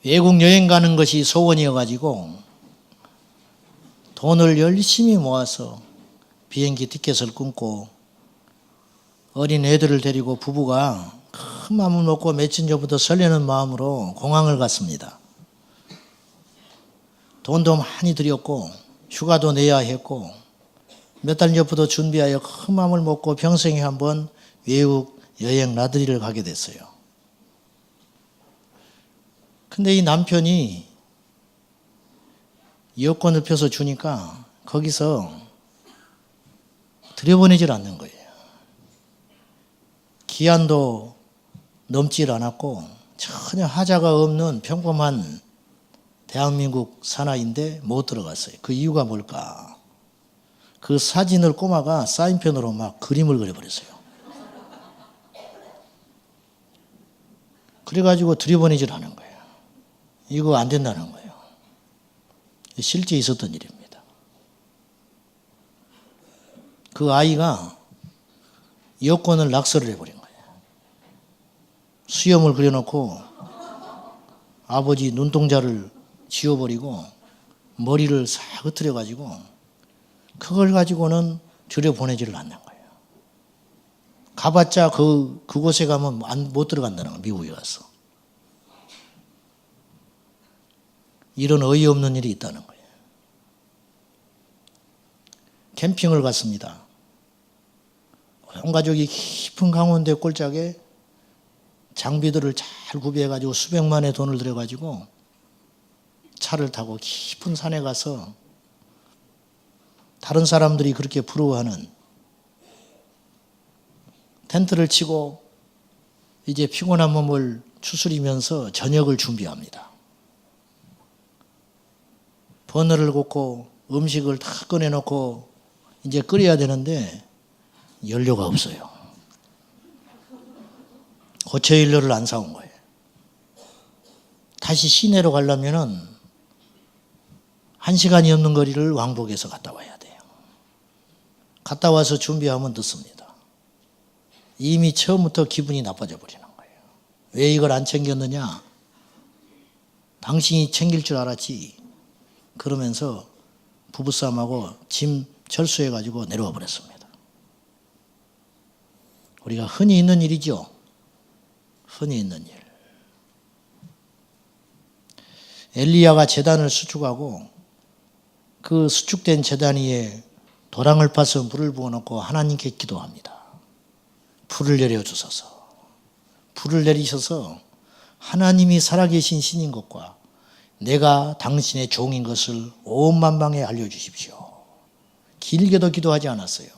외국 여행 가는 것이 소원이어가지고 돈을 열심히 모아서 비행기 티켓을 끊고 어린 애들을 데리고 부부가 큰 마음을 먹고 며칠 전부터 설레는 마음으로 공항을 갔습니다. 돈도 많이 들였고 휴가도 내야 했고 몇 달 전부터 준비하여 큰 마음을 먹고 평생에 한번 외국 여행 나들이를 가게 됐어요. 근데 이 남편이 여권을 펴서 주니까 거기서 들여보내질 않는 거예요. 기한도 넘질 않았고 전혀 하자가 없는 평범한 대한민국 사나이인데 못 들어갔어요. 그 이유가 뭘까? 그 사진을 꼬마가 사인펜으로 막 그림을 그려버렸어요. 그래가지고 들여보내질 않은 거예요. 이거 안 된다는 거예요. 실제 있었던 일입니다. 그 아이가 여권을 낙서를 해버린 거예요. 수염을 그려놓고 아버지 눈동자를 지워버리고 머리를 싹 흐트려가지고 그걸 가지고는 들여보내지를 않는 거예요. 가봤자 그곳에 가면 못 들어간다는 거예요. 미국에 가서. 이런 어이없는 일이 있다는 거예요. 캠핑을 갔습니다. 온 가족이 깊은 강원도 꼴짝에 장비들을 잘 구비해가지고 수백만의 돈을 들여가지고 차를 타고 깊은 산에 가서 다른 사람들이 그렇게 부러워하는 텐트를 치고 이제 피곤한 몸을 추스리면서 저녁을 준비합니다. 버너를 꽂고 음식을 다 꺼내놓고 이제 끓여야 되는데 연료가 없어요. 고체 연료를 안 사온 거예요. 다시 시내로 가려면은 1시간이 없는 거리를 왕복해서 갔다 와야 돼요. 갔다 와서 준비하면 늦습니다. 이미 처음부터 기분이 나빠져 버리는 거예요. 왜 이걸 안 챙겼느냐? 당신이 챙길 줄 알았지. 그러면서 부부싸움하고 짐 철수해가지고 내려와 버렸습니다. 우리가 흔히 있는 일이죠. 흔히 있는 일. 엘리야가 제단을 수축하고 그 수축된 제단 위에 도랑을 파서 물을 부어놓고 하나님께 기도합니다. 불을 내려주소서. 불을 내리셔서 하나님이 살아계신 신인 것과 내가 당신의 종인 것을 온 만방에 알려주십시오. 길게도 기도하지 않았어요.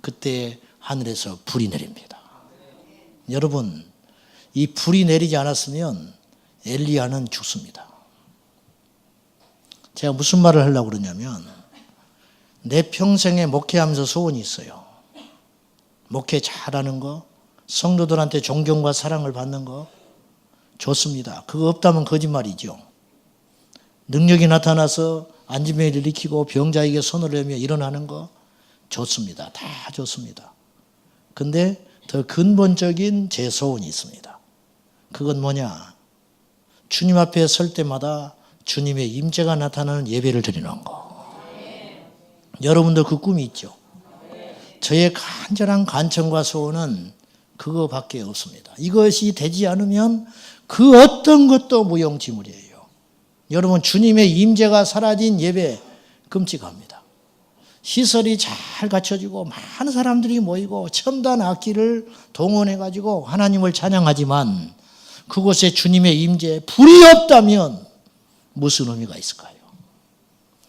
그때 하늘에서 불이 내립니다. 여러분, 이 불이 내리지 않았으면 엘리야는 죽습니다. 제가 무슨 말을 하려고 그러냐면 내 평생에 목회하면서 소원이 있어요. 목회 잘하는 거, 성도들한테 존경과 사랑을 받는 거 좋습니다. 그거 없다면 거짓말이죠. 능력이 나타나서 안진병을 일으키고 병자에게 손을 내며 일어나는 거 좋습니다. 다 좋습니다. 근데 더 근본적인 제 소원이 있습니다. 그건 뭐냐? 주님 앞에 설 때마다 주님의 임재가 나타나는 예배를 드리는 거. 여러분들 그 꿈이 있죠? 저의 간절한 간청과 소원은 그거밖에 없습니다. 이것이 되지 않으면 그 어떤 것도 무용지물이에요. 여러분, 주님의 임재가 사라진 예배 끔찍합니다. 시설이 잘 갖춰지고 많은 사람들이 모이고 첨단 악기를 동원해가지고 하나님을 찬양하지만 그곳에 주님의 임재, 불이 없다면 무슨 의미가 있을까요?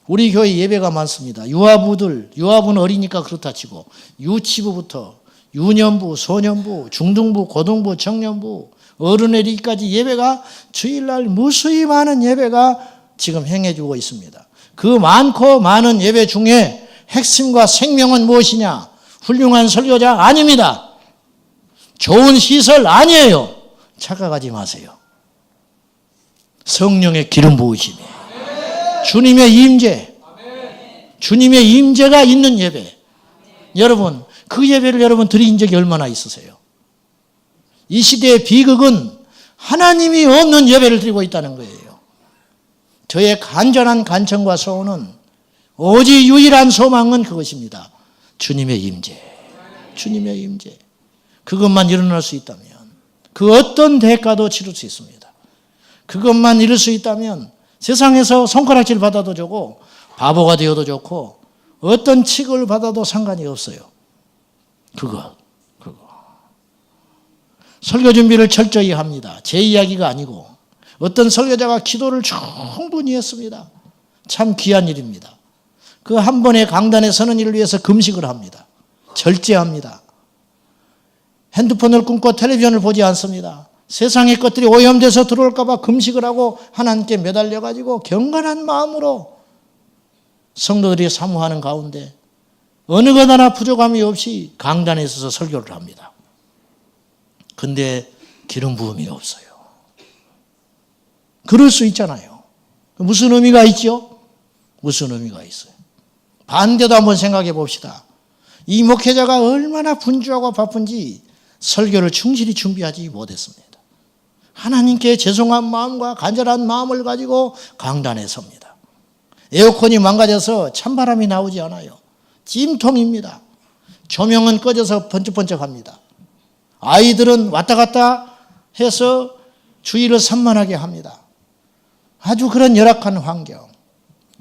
우리 교회 예배가 많습니다. 유아부는 어리니까 그렇다 치고 유치부부터 유년부, 소년부, 중등부, 고등부, 청년부, 어른애리까지 예배가 주일날 무수히 많은 예배가 지금 행해주고 있습니다. 그 많고 많은 예배 중에 핵심과 생명은 무엇이냐? 훌륭한 설교자 아닙니다. 좋은 시설 아니에요. 착각하지 마세요. 성령의 기름 부으심이에요. 주님의 임재, 주님의 임재가 있는 예배. 여러분, 그 예배를 여러분 드린 적이 얼마나 있으세요? 이 시대의 비극은 하나님이 없는 예배를 드리고 있다는 거예요. 저의 간절한 간청과 소원은 오직 유일한 소망은 그것입니다. 주님의 임재. 주님의 임재. 그것만 일어날 수 있다면 그 어떤 대가도 치를 수 있습니다. 그것만 이룰 수 있다면 세상에서 손가락질 받아도 좋고 바보가 되어도 좋고 어떤 취급을 받아도 상관이 없어요. 그거. 설교 준비를 철저히 합니다. 제 이야기가 아니고 어떤 설교자가 기도를 충분히 했습니다. 참 귀한 일입니다. 그 한 번의 강단에 서는 일을 위해서 금식을 합니다. 절제합니다. 핸드폰을 끊고 텔레비전을 보지 않습니다. 세상의 것들이 오염돼서 들어올까 봐 금식을 하고 하나님께 매달려가지고 경건한 마음으로 성도들이 사모하는 가운데 어느 것 하나 부족함이 없이 강단에 서서 설교를 합니다. 근데 기름 부음이 없어요. 그럴 수 있잖아요. 무슨 의미가 있죠? 무슨 의미가 있어요? 반대도 한번 생각해 봅시다. 이 목회자가 얼마나 분주하고 바쁜지 설교를 충실히 준비하지 못했습니다. 하나님께 죄송한 마음과 간절한 마음을 가지고 강단에 섭니다. 에어컨이 망가져서 찬바람이 나오지 않아요. 찜통입니다. 조명은 꺼져서 번쩍번쩍합니다. 아이들은 왔다 갔다 해서 주의를 산만하게 합니다. 아주 그런 열악한 환경.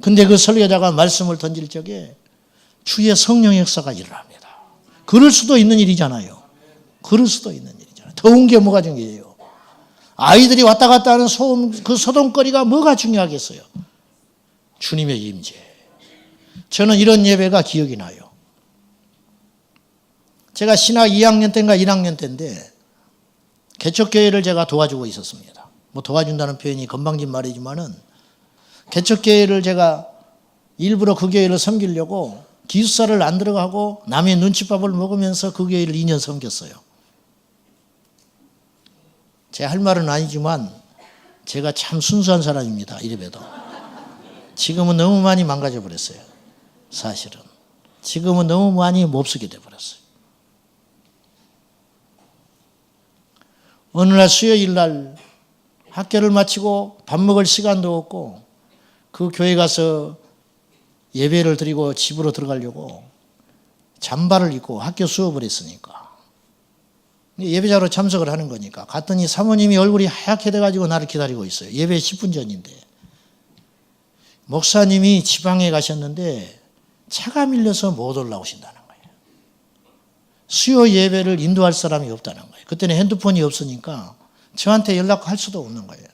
근데 그 설교자가 말씀을 던질 적에 주의 성령의 역사가 일어납니다. 그럴 수도 있는 일이잖아요. 그럴 수도 있는 일이잖아요. 더운 게 뭐가 중요해요? 아이들이 왔다 갔다 하는 소음, 그 소동거리가 뭐가 중요하겠어요? 주님의 임재. 저는 이런 예배가 기억이 나요. 제가 신학 2학년 때인가 1학년 때인데 개척교회를 제가 도와주고 있었습니다. 뭐 도와준다는 표현이 건방진 말이지만은 개척교회를 제가 일부러 그 교회를 섬기려고 기숙사를 안 들어가고 남의 눈칫밥을 먹으면서 그 교회를 2년 섬겼어요. 제 할 말은 아니지만 제가 참 순수한 사람입니다. 이래봬도. 지금은 너무 많이 망가져 버렸어요. 사실은. 지금은 너무 많이 몹쓰게 돼버렸어요. 어느 날 수요일 날 학교를 마치고 밥 먹을 시간도 없고 그 교회 가서 예배를 드리고 집으로 들어가려고 잠바를 입고 학교 수업을 했으니까 예배자로 참석을 하는 거니까 갔더니 사모님이 얼굴이 하얗게 돼가지고 나를 기다리고 있어요. 예배 10분 전인데 목사님이 지방에 가셨는데 차가 밀려서 못 올라오신다는 거예요. 수요 예배를 인도할 사람이 없다는 거예요. 그때는 핸드폰이 없으니까 저한테 연락할 수도 없는 거예요.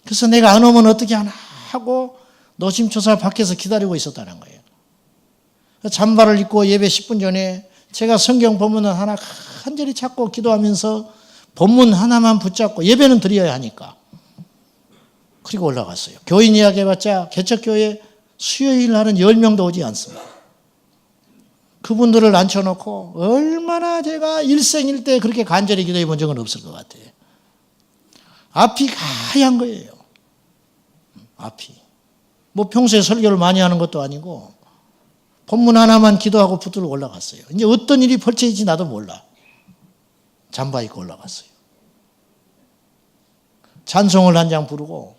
그래서 내가 안 오면 어떻게 하나 하고 노심초사 밖에서 기다리고 있었다는 거예요. 잠바를 입고 예배 10분 전에 제가 성경 본문을 하나 간절히 찾고 기도하면서 본문 하나만 붙잡고 예배는 드려야 하니까 그리고 올라갔어요. 교인 이야기 해봤자 개척교회 수요일 날은 10명도 오지 않습니다. 그분들을 앉혀놓고 얼마나 제가 일생일대 그렇게 간절히 기도해 본 적은 없을 것 같아요. 앞이 하얀 거예요. 앞이. 뭐 평소에 설교를 많이 하는 것도 아니고 본문 하나만 기도하고 붙들고 올라갔어요. 이제 어떤 일이 펼쳐질지 나도 몰라. 잠바 입고 올라갔어요. 찬송을 한 장 부르고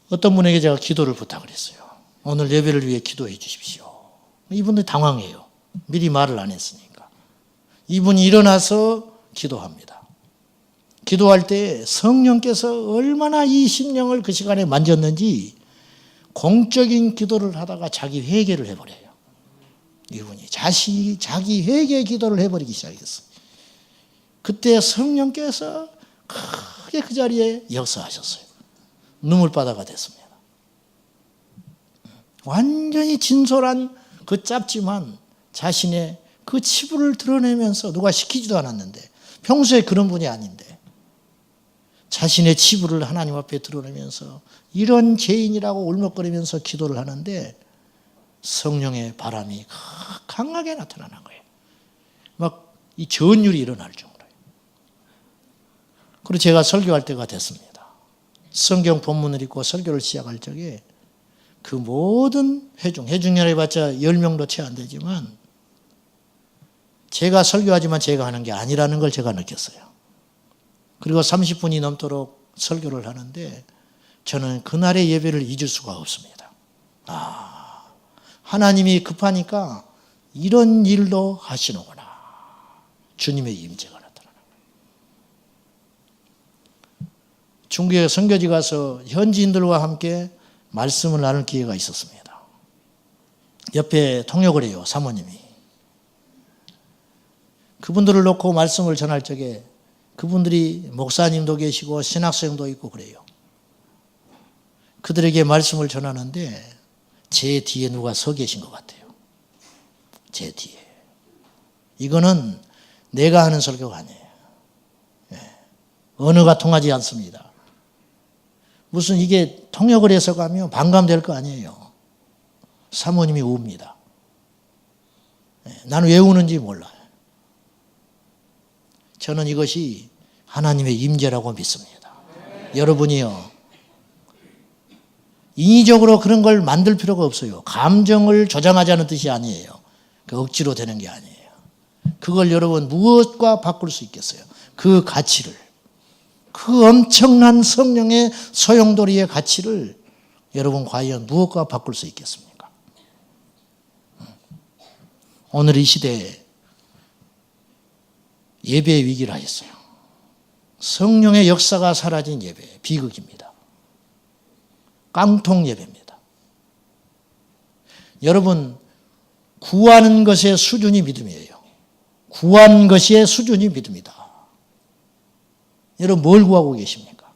어떤 분에게 제가 기도를 부탁을 했어요. 오늘 예배를 위해 기도해 주십시오. 이분들이 당황해요. 미리 말을 안 했으니까. 이분이 일어나서 기도합니다. 기도할 때 성령께서 얼마나 이 심령을 그 시간에 만졌는지 공적인 기도를 하다가 자기 회개를 해버려요. 이분이 자기 회개 기도를 해버리기 시작했어요. 그때 성령께서 크게 그 자리에 역사하셨어요. 눈물바다가 됐습니다. 완전히 진솔한 그 짧지만 자신의 그 치부를 드러내면서 누가 시키지도 않았는데 평소에 그런 분이 아닌데 자신의 치부를 하나님 앞에 드러내면서 이런 죄인이라고 울먹거리면서 기도를 하는데 성령의 바람이 강하게 나타나는 거예요. 막 이 전율이 일어날 정도예요. 그리고 제가 설교할 때가 됐습니다. 성경 본문을 읽고 설교를 시작할 적에 그 모든 회중이라 해봤자 10명도 채 안 되지만 제가 설교하지만 제가 하는 게 아니라는 걸 제가 느꼈어요. 그리고 30분이 넘도록 설교를 하는데 저는 그날의 예배를 잊을 수가 없습니다. 하나님이 급하니까 이런 일도 하시는구나. 주님의 임재가 나타나는 거예요. 중국에 선교지 가서 현지인들과 함께 말씀을 나눌 기회가 있었습니다. 옆에 통역을 해요, 사모님이. 그분들을 놓고 말씀을 전할 적에 그분들이 목사님도 계시고 신학생도 있고 그래요. 그들에게 말씀을 전하는데 제 뒤에 누가 서 계신 것 같아요. 제 뒤에. 이거는 내가 하는 설교가 아니에요. 언어가 통하지 않습니다. 무슨 이게 통역을 해서 가면 반감될 거 아니에요. 사모님이 웁니다. 나는 왜 우는지 몰라요. 저는 이것이 하나님의 임재라고 믿습니다. 여러분이요, 인위적으로 그런 걸 만들 필요가 없어요. 감정을 조장하자는 뜻이 아니에요. 그 억지로 되는 게 아니에요. 그걸 여러분 무엇과 바꿀 수 있겠어요? 그 가치를, 그 엄청난 성령의 소용돌이의 가치를 여러분 과연 무엇과 바꿀 수 있겠습니까? 오늘 이 시대에 예배의 위기를 하셨어요. 성령의 역사가 사라진 예배, 비극입니다. 깡통 예배입니다. 여러분, 구하는 것의 수준이 믿음이에요. 구한 것의 수준이 믿음이다. 여러분, 뭘 구하고 계십니까?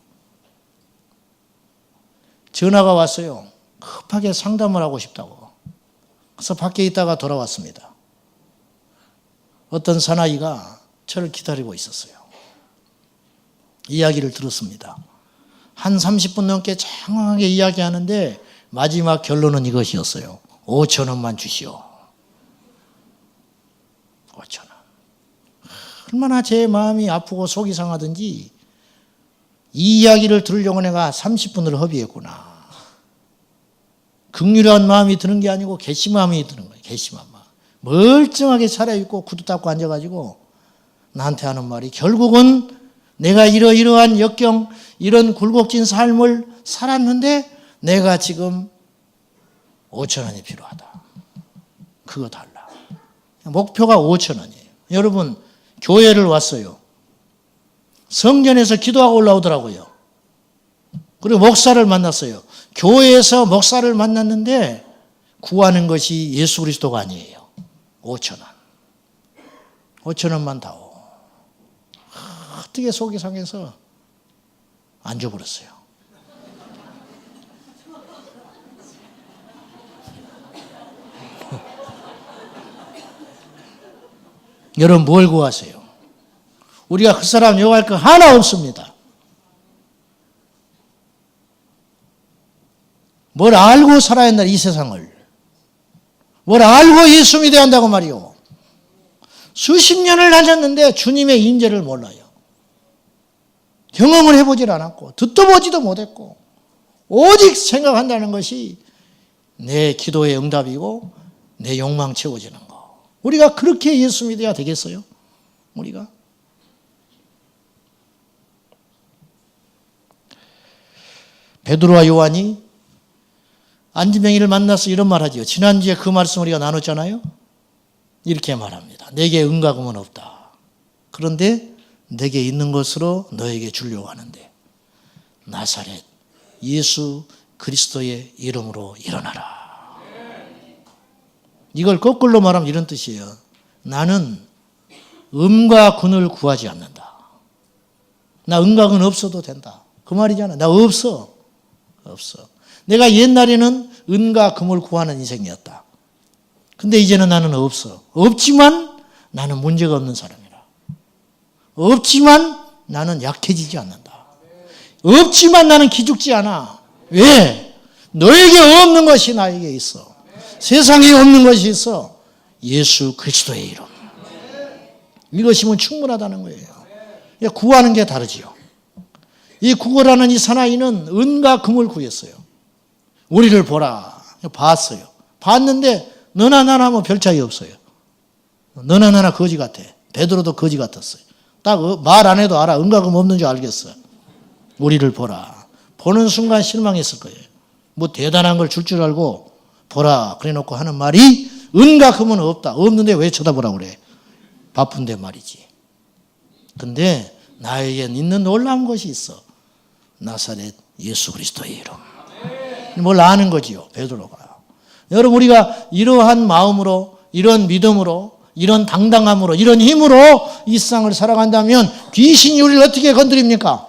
전화가 왔어요. 급하게 상담을 하고 싶다고. 그래서 밖에 있다가 돌아왔습니다. 어떤 사나이가 저를 기다리고 있었어요. 이야기를 들었습니다. 한 30분 넘게 장황하게 이야기하는데 마지막 결론은 이것이었어요. 5천 원만 주시오. 5천 원. 얼마나 제 마음이 아프고 속이 상하든지 이 이야기를 들으려고 내가 30분을 허비했구나. 긍휼한 마음이 드는 게 아니고 괘씸함이 드는 거예요. 괘씸한 마음. 멀쩡하게 차려입고 구두 닦고 앉아가지고 나한테 하는 말이 결국은 내가 이러이러한 역경, 이런 굴곡진 삶을 살았는데 내가 지금 5천 원이 필요하다. 그거 달라. 목표가 5천 원이에요. 여러분, 교회를 왔어요. 성전에서 기도하고 올라오더라고요. 그리고 목사를 만났어요. 교회에서 목사를 만났는데 구하는 것이 예수 그리스도가 아니에요. 5천 원. 5천 원만 다오. 어떻게 속이 상해서 안 줘버렸어요. 여러분, 뭘 구하세요? 우리가 그 사람 욕할 거 하나 없습니다. 뭘 알고 살아야 한다, 이 세상을. 뭘 알고 예수 믿어야 한다고 말이요. 수십 년을 다녔는데 주님의 임재를 몰라요. 경험을 해보질 않았고 듣도 보지도 못했고 오직 생각한다는 것이 내 기도의 응답이고 내 욕망 채워지는 거. 우리가 그렇게 예수 믿어야 되겠어요? 우리가? 베드로와 요한이 안지명이를 만나서 이런 말하지요. 지난주에 그 말씀 우리가 나눴잖아요. 이렇게 말합니다. 내게 은과금은 없다. 그런데 내게 있는 것으로 너에게 주려고 하는데 나사렛 예수 그리스도의 이름으로 일어나라. 이걸 거꾸로 말하면 이런 뜻이에요. 나는 음과 군을 구하지 않는다. 나 음과 군 없어도 된다. 그 말이잖아. 나 없어. 내가 옛날에는 은과 금을 구하는 인생이었다. 근데 이제는 나는 없어. 없지만 나는 문제가 없는 사람이라. 없지만 나는 약해지지 않는다. 없지만 나는 기죽지 않아. 왜? 너에게 없는 것이 나에게 있어. 세상에 없는 것이 있어. 예수 그리스도의 이름. 이것이면 충분하다는 거예요. 구하는 게 다르지요. 이 구걸하는 이 사나이는 은과 금을 구했어요. 우리를 보라. 봤어요. 봤는데 너나 나나 뭐 별 차이 없어요. 너나 나나 거지 같아. 베드로도 거지 같았어요. 딱 말 안 해도 알아. 은과금 없는 줄 알겠어. 우리를 보라. 보는 순간 실망했을 거예요. 뭐 대단한 걸 줄 알고 보라 그래 놓고 하는 말이 은과 금은 없다. 없는데 왜 쳐다보라고 그래. 바쁜데 말이지. 근데 나에겐 있는 놀라운 것이 있어. 나사렛 예수 그리스도의 이름. 뭘 아는 거지요. 베드로가. 여러분 우리가 이러한 마음으로 이런 믿음으로 이런 당당함으로 이런 힘으로 이 세상을 살아간다면 귀신이 우리를 어떻게 건드립니까?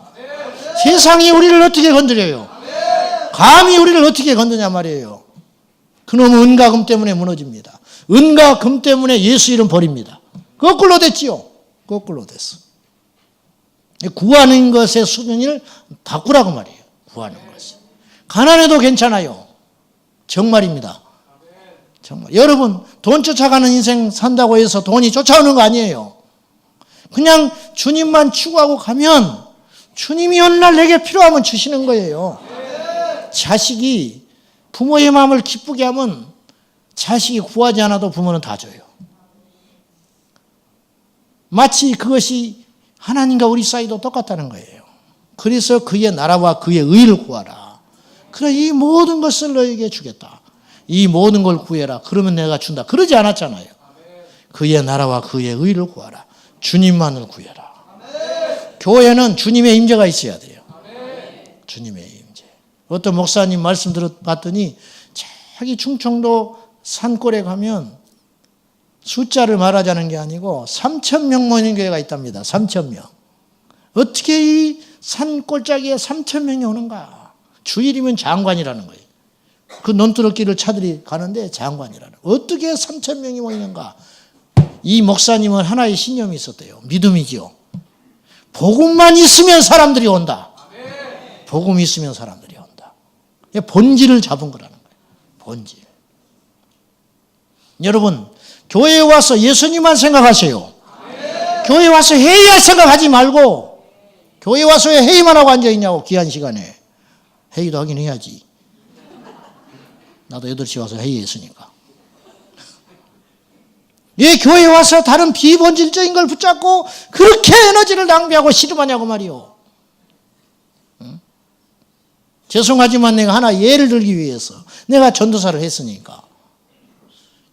세상이 우리를 어떻게 건드려요? 감히 우리를 어떻게 건드냐 말이에요. 그놈은 은과 금 때문에 무너집니다. 은과 금 때문에 예수 이름 버립니다. 거꾸로 됐지요. 거꾸로 됐어. 구하는 것의 수준을 바꾸라고 말이에요. 구하는 것을. 가난해도 괜찮아요. 정말입니다. 정말. 여러분 돈 쫓아가는 인생 산다고 해서 돈이 쫓아오는 거 아니에요. 그냥 주님만 추구하고 가면 주님이 어느 날 내게 필요하면 주시는 거예요. 자식이 부모의 마음을 기쁘게 하면 자식이 구하지 않아도 부모는 다 줘요. 마치 그것이 하나님과 우리 사이도 똑같다는 거예요. 그래서 그의 나라와 그의 의를 구하라. 그래 이 모든 것을 너에게 주겠다. 이 모든 걸 구해라. 그러면 내가 준다. 그러지 않았잖아요. 그의 나라와 그의 의를 구하라. 주님만을 구해라. 교회는 주님의 임재가 있어야 돼요. 주님의 임재. 어떤 목사님 말씀 들어봤더니 자기 충청도 산골에 가면 숫자를 말하자는 게 아니고 3,000명 모이는 교회가 있답니다. 3,000명. 어떻게 이 산골짜기에 3,000명이 오는가? 주일이면 장관이라는 거예요. 그 논두렁길을 차들이 가는데 장관이라는 거예요. 어떻게 3,000명이 모이는가? 이 목사님은 하나의 신념이 있었대요. 믿음이지요. 복음만 있으면 사람들이 온다. 복음이 있으면 사람들이 온다. 본질을 잡은 거라는 거예요. 본질. 여러분 교회에 와서 예수님만 생각하세요. 교회에 와서 회의할 생각하지 말고 교회에 와서 왜 회의만 하고 앉아있냐고. 귀한 시간에 회의도 하긴 해야지. 나도 8시 와서 회의했으니까. 왜 교회에 와서 다른 비본질적인 걸 붙잡고 그렇게 에너지를 낭비하고 씨름하냐고 말이요. 응? 죄송하지만 내가 하나 예를 들기 위해서 내가 전도사를 했으니까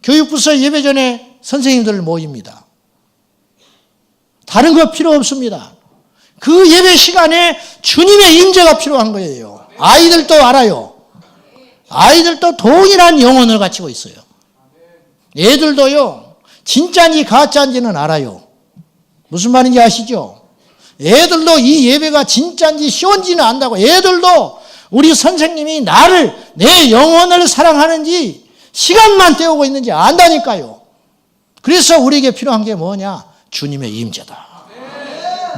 교육부서 예배 전에 선생님들 모입니다. 다른 거 필요 없습니다. 그 예배 시간에 주님의 임재가 필요한 거예요. 아이들도 알아요. 아이들도 동일한 영혼을 가지고 있어요. 애들도요. 진짜인지 가짜인지는 알아요. 무슨 말인지 아시죠? 애들도 이 예배가 진짜인지 쇼인지는 안다고. 애들도 우리 선생님이 나를 내 영혼을 사랑하는지 시간만 때우고 있는지 안다니까요. 그래서 우리에게 필요한 게 뭐냐? 주님의 임재다.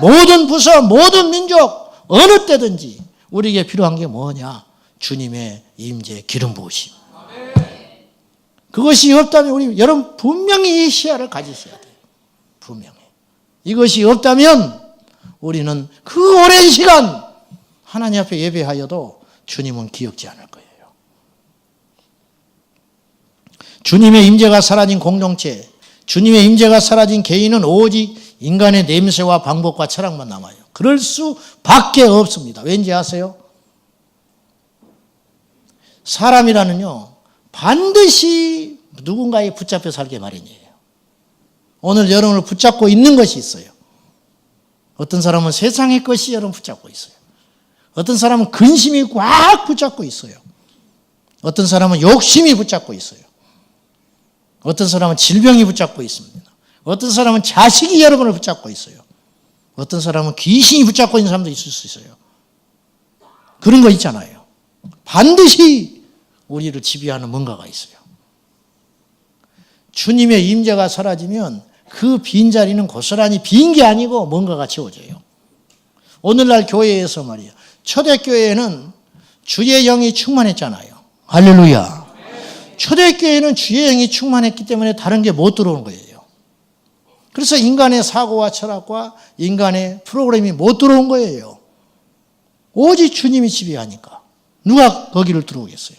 모든 부서, 모든 민족, 어느 때든지 우리에게 필요한 게 뭐냐? 주님의 임재, 기름 부으심. 그것이 없다면 우리 여러분 분명히 이 시야를 가지셔야 돼요. 분명히. 이것이 없다면 우리는 그 오랜 시간 하나님 앞에 예배하여도 주님은 기억지 않을 거예요. 주님의 임재가 사라진 공동체, 주님의 임재가 사라진 개인은 오직 인간의 냄새와 방법과 철학만 남아요. 그럴 수밖에 없습니다. 왠지 아세요? 사람이라는요 반드시 누군가에 붙잡혀 살게 마련이에요. 오늘 여러분을 붙잡고 있는 것이 있어요. 어떤 사람은 세상의 것이 여러분 붙잡고 있어요. 어떤 사람은 근심이 꽉 붙잡고 있어요. 어떤 사람은 욕심이 붙잡고 있어요. 어떤 사람은 질병이 붙잡고 있습니다. 어떤 사람은 자식이 여러분을 붙잡고 있어요. 어떤 사람은 귀신이 붙잡고 있는 사람도 있을 수 있어요. 그런 거 있잖아요. 반드시 우리를 지배하는 뭔가가 있어요. 주님의 임재가 사라지면 그 빈자리는 고스란히 빈 게 아니고 뭔가가 채워져요. 오늘날 교회에서 말이에요. 초대교회에는 주의 영이 충만했잖아요. 할렐루야. 초대교회는 주의 영이 충만했기 때문에 다른 게 못 들어오는 거예요. 그래서 인간의 사고와 철학과 인간의 프로그램이 못 들어온 거예요. 오직 주님이 지배하니까. 누가 거기를 들어오겠어요?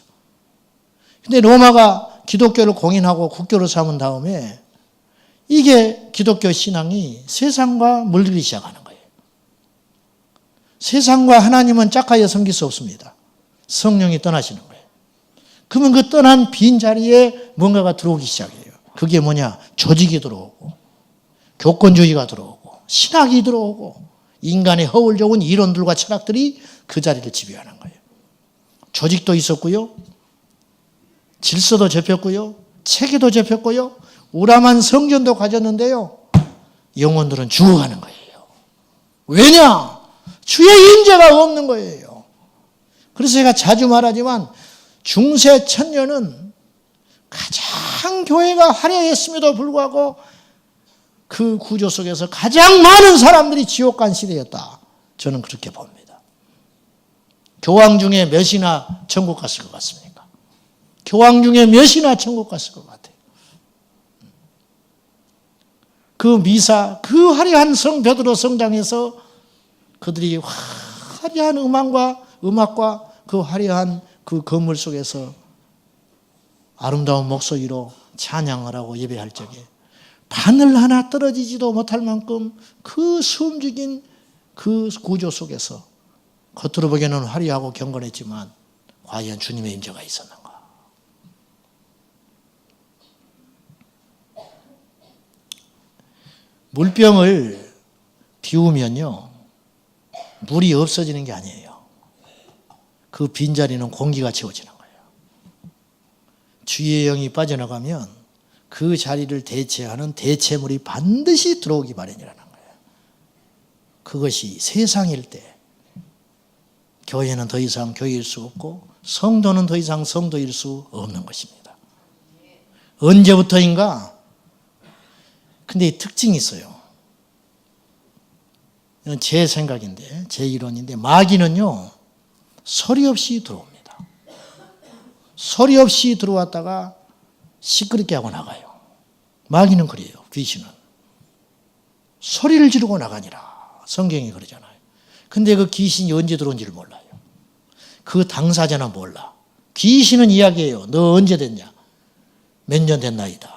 근데 로마가 기독교를 공인하고 국교로 삼은 다음에 이게 기독교 신앙이 세상과 물들기 시작하는 거예요. 세상과 하나님은 짝하여 섬길 수 없습니다. 성령이 떠나시는 거예요. 그러면 그 떠난 빈 자리에 뭔가가 들어오기 시작해요. 그게 뭐냐? 조직이 들어오고, 교권주의가 들어오고, 신학이 들어오고, 인간의 허울 좋은 이론들과 철학들이 그 자리를 지배하는 거예요. 조직도 있었고요, 질서도 잡혔고요, 체계도 잡혔고요, 우람한 성전도 가졌는데요, 영혼들은 죽어가는 거예요. 왜냐? 주의 임재가 없는 거예요. 그래서 제가 자주 말하지만 중세 천년은 가장 교회가 화려했음에도 불구하고 그 구조 속에서 가장 많은 사람들이 지옥 간 시대였다. 저는 그렇게 봅니다. 교황 중에 몇이나 천국 갔을 것 같습니까? 교황 중에 몇이나 천국 갔을 것 같아요. 그 미사, 그 화려한 성 베드로 성당에서 그들이 화려한 음악과 그 화려한 그 건물 속에서 아름다운 목소리로 찬양을 하고 예배할 적에 바늘 하나 떨어지지도 못할 만큼 그 숨죽인 그 구조 속에서 겉으로 보기에는 화려하고 경건했지만 과연 주님의 임재가 있었는가? 물병을 비우면요, 물이 없어지는 게 아니에요. 그 빈자리는 공기가 채워지는 거예요. 주의 영이 빠져나가면 그 자리를 대체하는 대체물이 반드시 들어오기 마련이라는 거예요. 그것이 세상일 때 교회는 더 이상 교회일 수 없고 성도는 더 이상 성도일 수 없는 것입니다. 언제부터인가? 근데 이 특징이 있어요. 이건 제 생각인데, 제 이론인데, 마귀는요, 소리 없이 들어옵니다. 소리 없이 들어왔다가 시끄럽게 하고 나가요. 마귀는 그래요. 귀신은 소리를 지르고 나가니라. 성경이 그러잖아요. 근데 그 귀신이 언제 들어온지를 몰라요. 그 당사자는 몰라. 귀신은 이야기해요. 너 언제 됐냐? 몇 년 됐나이다.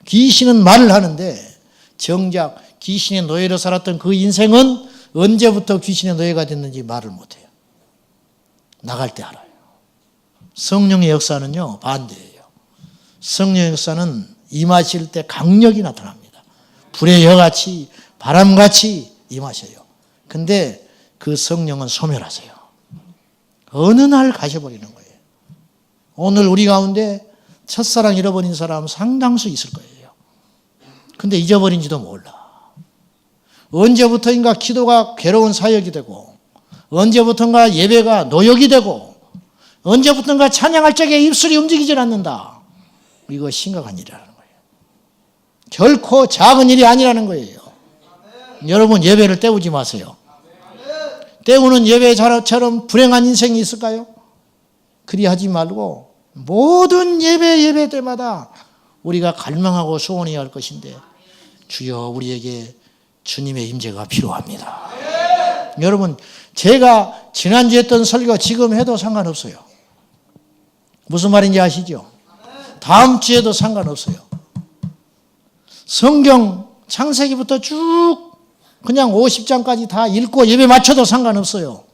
귀신은 말을 하는데 정작 귀신의 노예로 살았던 그 인생은 언제부터 귀신의 노예가 됐는지 말을 못해요. 나갈 때 알아요. 성령의 역사는요, 반대예요. 성령의 역사는 임하실 때 강력이 나타납니다. 불의 여같이 바람같이 임하셔요. 근데 그 성령은 소멸하세요. 어느 날 가셔버리는 거예요. 오늘 우리 가운데 첫사랑 잃어버린 사람 상당수 있을 거예요. 근데 잊어버린지도 몰라. 언제부터인가 기도가 괴로운 사역이 되고, 언제부턴가 예배가 노역이 되고, 언제부턴가 찬양할 적에 입술이 움직이질 않는다. 이거 심각한 일이라는 거예요. 결코 작은 일이 아니라는 거예요. 여러분, 예배를 때우지 마세요. 때우는 예배처럼 불행한 인생이 있을까요? 그리 하지 말고 모든 예배 때마다 우리가 갈망하고 소원해야 할 것인데, 주여, 우리에게 주님의 임재가 필요합니다. 여러분, 제가 지난주에 했던 설교 지금 해도 상관없어요. 무슨 말인지 아시죠? 다음 주에도 상관없어요. 성경 창세기부터 쭉 그냥 50장까지 다 읽고 예배 맞춰도 상관없어요.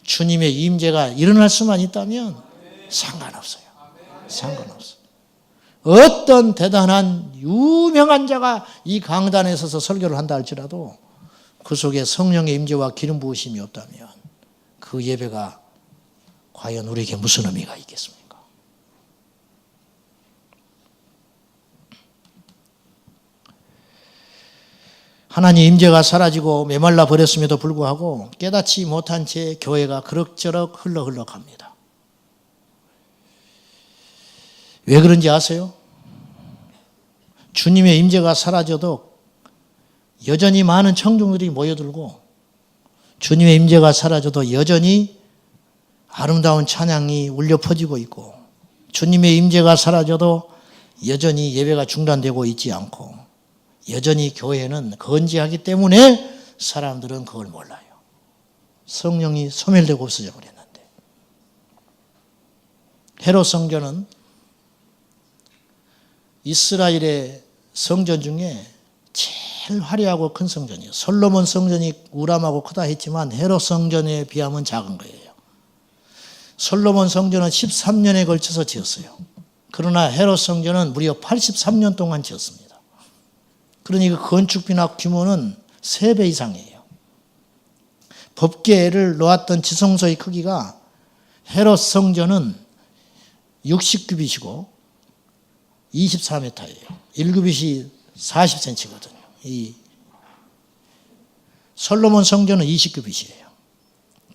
주님의 임재가 일어날 수만 있다면 상관없어요. 상관없어요. 어떤 대단한 유명한 자가 이 강단에 서서 설교를 한다 할지라도 그 속에 성령의 임재와 기름 부으심이 없다면 그 예배가 과연 우리에게 무슨 의미가 있겠습니까? 하나님 임재가 사라지고 메말라 버렸음에도 불구하고 깨닫지 못한 채 교회가 그럭저럭 흘러갑니다. 왜 그런지 아세요? 주님의 임재가 사라져도 여전히 많은 청중들이 모여들고, 주님의 임재가 사라져도 여전히 아름다운 찬양이 울려 퍼지고 있고, 주님의 임재가 사라져도 여전히 예배가 중단되고 있지 않고, 여전히 교회는 건재하기 때문에 사람들은 그걸 몰라요. 성령이 소멸되고 없어져 버렸는데. 헤롯 성전은 이스라엘의 성전 중에 제일 화려하고 큰 성전이에요. 솔로몬 성전이 우람하고 크다 했지만 헤롯 성전에 비하면 작은 거예요. 솔로몬 성전은 13년에 걸쳐서 지었어요. 그러나 헤롯 성전은 무려 83년 동안 지었습니다. 그러니 그 건축비나 규모는 3배 이상이에요. 법궤를 놓았던 지성소의 크기가 헤롯 성전은 60규빗이고 24m예요. 1규빗이 40cm거든요. 이 솔로몬 성전은 20규빗이에요.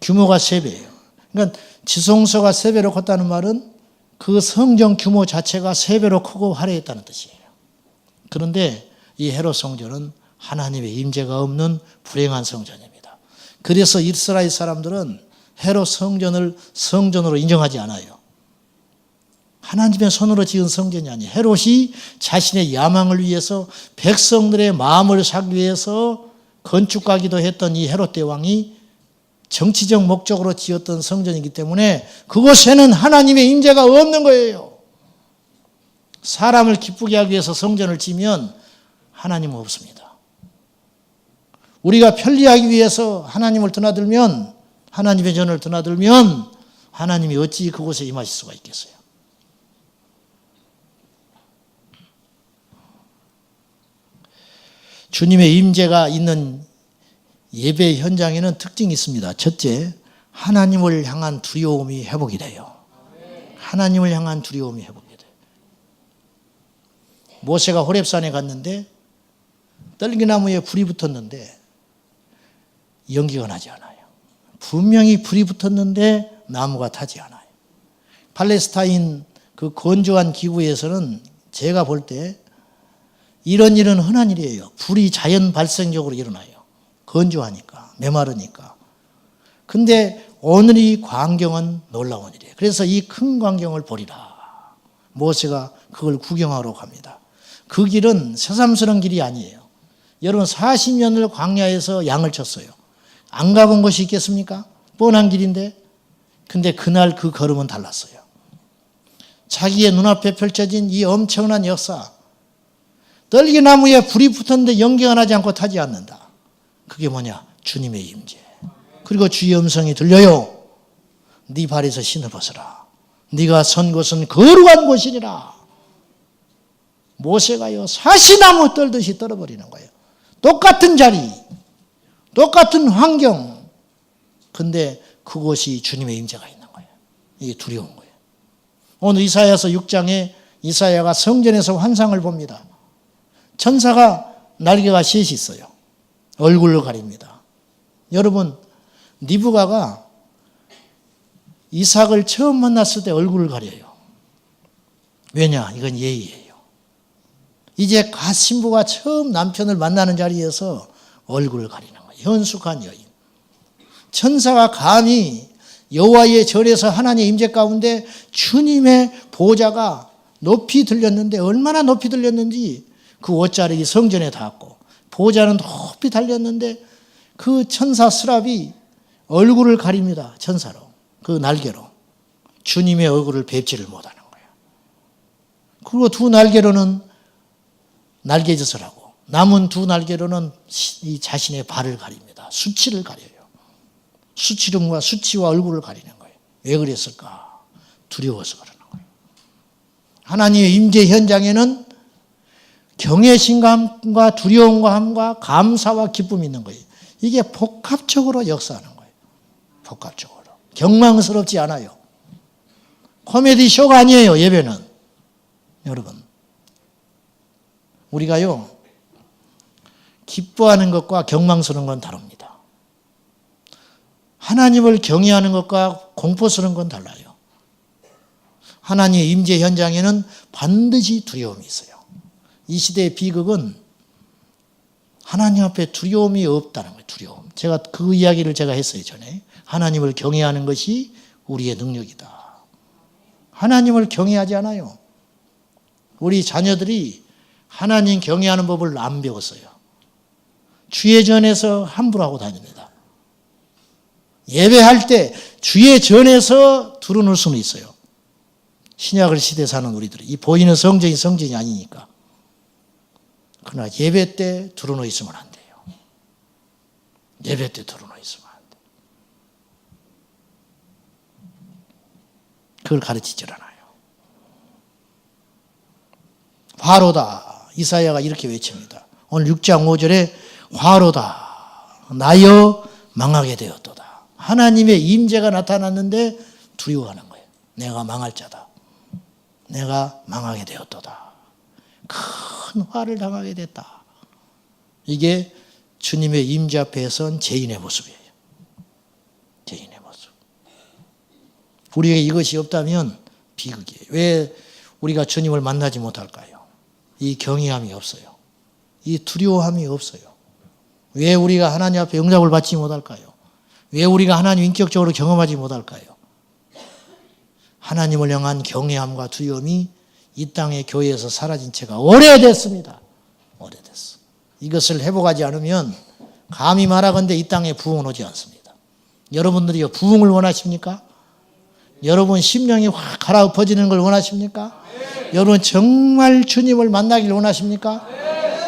규모가 3배예요. 그러니까 지성소가 3배로 컸다는 말은 그 성전 규모 자체가 3배로 크고 화려했다는 뜻이에요. 그런데 이 헤롯 성전은 하나님의 임재가 없는 불행한 성전입니다. 그래서 이스라엘 사람들은 헤롯 성전을 성전으로 인정하지 않아요. 하나님의 손으로 지은 성전이 아니에요. 헤롯이 자신의 야망을 위해서 백성들의 마음을 사기 위해서 건축하기도 했던 이 헤롯 대왕이 정치적 목적으로 지었던 성전이기 때문에 그곳에는 하나님의 임재가 없는 거예요. 사람을 기쁘게 하기 위해서 성전을 지면 하나님은 없습니다. 우리가 편리하기 위해서 하나님을 드나들면, 하나님의 전을 드나들면 하나님이 어찌 그곳에 임하실 수가 있겠어요. 주님의 임재가 있는 예배 현장에는 특징이 있습니다. 첫째, 하나님을 향한 두려움이 회복이 돼요. 하나님을 향한 두려움이 회복이 돼요. 모세가 호렙산에 갔는데 떨기나무에 불이 붙었는데 연기가 나지 않아요. 분명히 불이 붙었는데 나무가 타지 않아요. 팔레스타인 그 건조한 기후에서는 제가 볼 때 이런 일은 흔한 일이에요. 불이 자연 발생적으로 일어나요. 건조하니까, 메마르니까. 근데 오늘 이 광경은 놀라운 일이에요. 그래서 이 큰 광경을 보리라. 모세가 그걸 구경하러 갑니다. 그 길은 새삼스러운 길이 아니에요. 여러분 40년을 광야에서 양을 쳤어요. 안 가본 곳이 있겠습니까? 뻔한 길인데. 근데 그날 그 걸음은 달랐어요. 자기의 눈앞에 펼쳐진 이 엄청난 역사. 떨기나무에 불이 붙었는데 연기가 나지 않고 타지 않는다. 그게 뭐냐? 주님의 임재. 그리고 주의 음성이 들려요. 네 발에서 신을 벗어라. 네가 선 곳은 거룩한 곳이니라. 모세가요 사시나무 떨듯이 떨어버리는 거예요. 똑같은 자리, 똑같은 환경. 근데 그곳이 주님의 임재가 있는 거예요. 이게 두려운 거예요. 오늘 이사야서 6장에 이사야가 성전에서 환상을 봅니다. 천사가 날개가 셋이 있어요. 얼굴을 가립니다. 여러분, 리브가가 이삭을 처음 만났을 때 얼굴을 가려요. 왜냐? 이건 예의예요. 이제 갓 신부가 처음 남편을 만나는 자리에서 얼굴을 가리는 거예요. 현숙한 여인. 천사가 감히 여호와의 절에서 하나님의 임재 가운데 주님의 보좌가 높이 들렸는데 얼마나 높이 들렸는지 그 옷자락이 성전에 닿았고 보좌는 높이 달렸는데 그 천사 스랍이 얼굴을 가립니다. 천사로. 그 날개로. 주님의 얼굴을 뵙지를 못하는 거예요. 그리고 두 날개로는 날개짓을 하고 남은 두 날개로는 이 자신의 발을 가립니다. 수치를 가려요. 수치름과 수치와 얼굴을 가리는 거예요. 왜 그랬을까? 두려워서 그러는 거예요. 하나님의 임재 현장에는 경외심과 두려움과 감사와 기쁨이 있는 거예요. 이게 복합적으로 역사하는 거예요. 복합적으로. 경망스럽지 않아요. 코미디 쇼가 아니에요, 예배는. 여러분. 우리가요, 기뻐하는 것과 경망스러운 건 다릅니다. 하나님을 경외하는 것과 공포스러운 건 달라요. 하나님의 임재 현장에는 반드시 두려움이 있어요. 이 시대의 비극은 하나님 앞에 두려움이 없다는 거예요. 두려움. 제가 그 이야기를 제가 했어요, 전에. 하나님을 경외하는 것이 우리의 능력이다. 하나님을 경외하지 않아요. 우리 자녀들이 하나님 경외하는 법을 안 배웠어요. 주의 전에서 함부로 하고 다닙니다. 예배할 때 주의 전에서 두루눌 수는 있어요. 신약을 시대 사는 우리들이. 이 보이는 성전이 성전이 아니니까. 그러나 예배 때 드러누워 있으면 안 돼요. 예배 때 드러누워 있으면 안 돼요. 그걸 가르치질 않아요. 화로다. 이사야가 이렇게 외칩니다. 오늘 6장 5절에 화로다. 나여 망하게 되었도다. 하나님의 임재가 나타났는데 두려워하는 거예요. 내가 망할 자다. 내가 망하게 되었도다. 큰 화를 당하게 됐다. 이게 주님의 임재 앞에 선 죄인의 모습이에요. 죄인의 모습. 우리에게 이것이 없다면 비극이에요. 왜 우리가 주님을 만나지 못할까요? 이 경외함이 없어요. 이 두려워함이 없어요. 왜 우리가 하나님 앞에 응답을 받지 못할까요? 왜 우리가 하나님 인격적으로 경험하지 못할까요? 하나님을 향한 경외함과 두려움이 이 땅의 교회에서 사라진 채가 오래됐습니다. 오래됐어. 이것을 회복하지 않으면 감히 말하건대 이 땅에 부흥은 오지 않습니다. 여러분들이 부흥을 원하십니까? 여러분 심령이 확 갈아엎어지는 걸 원하십니까? 여러분 정말 주님을 만나길 원하십니까?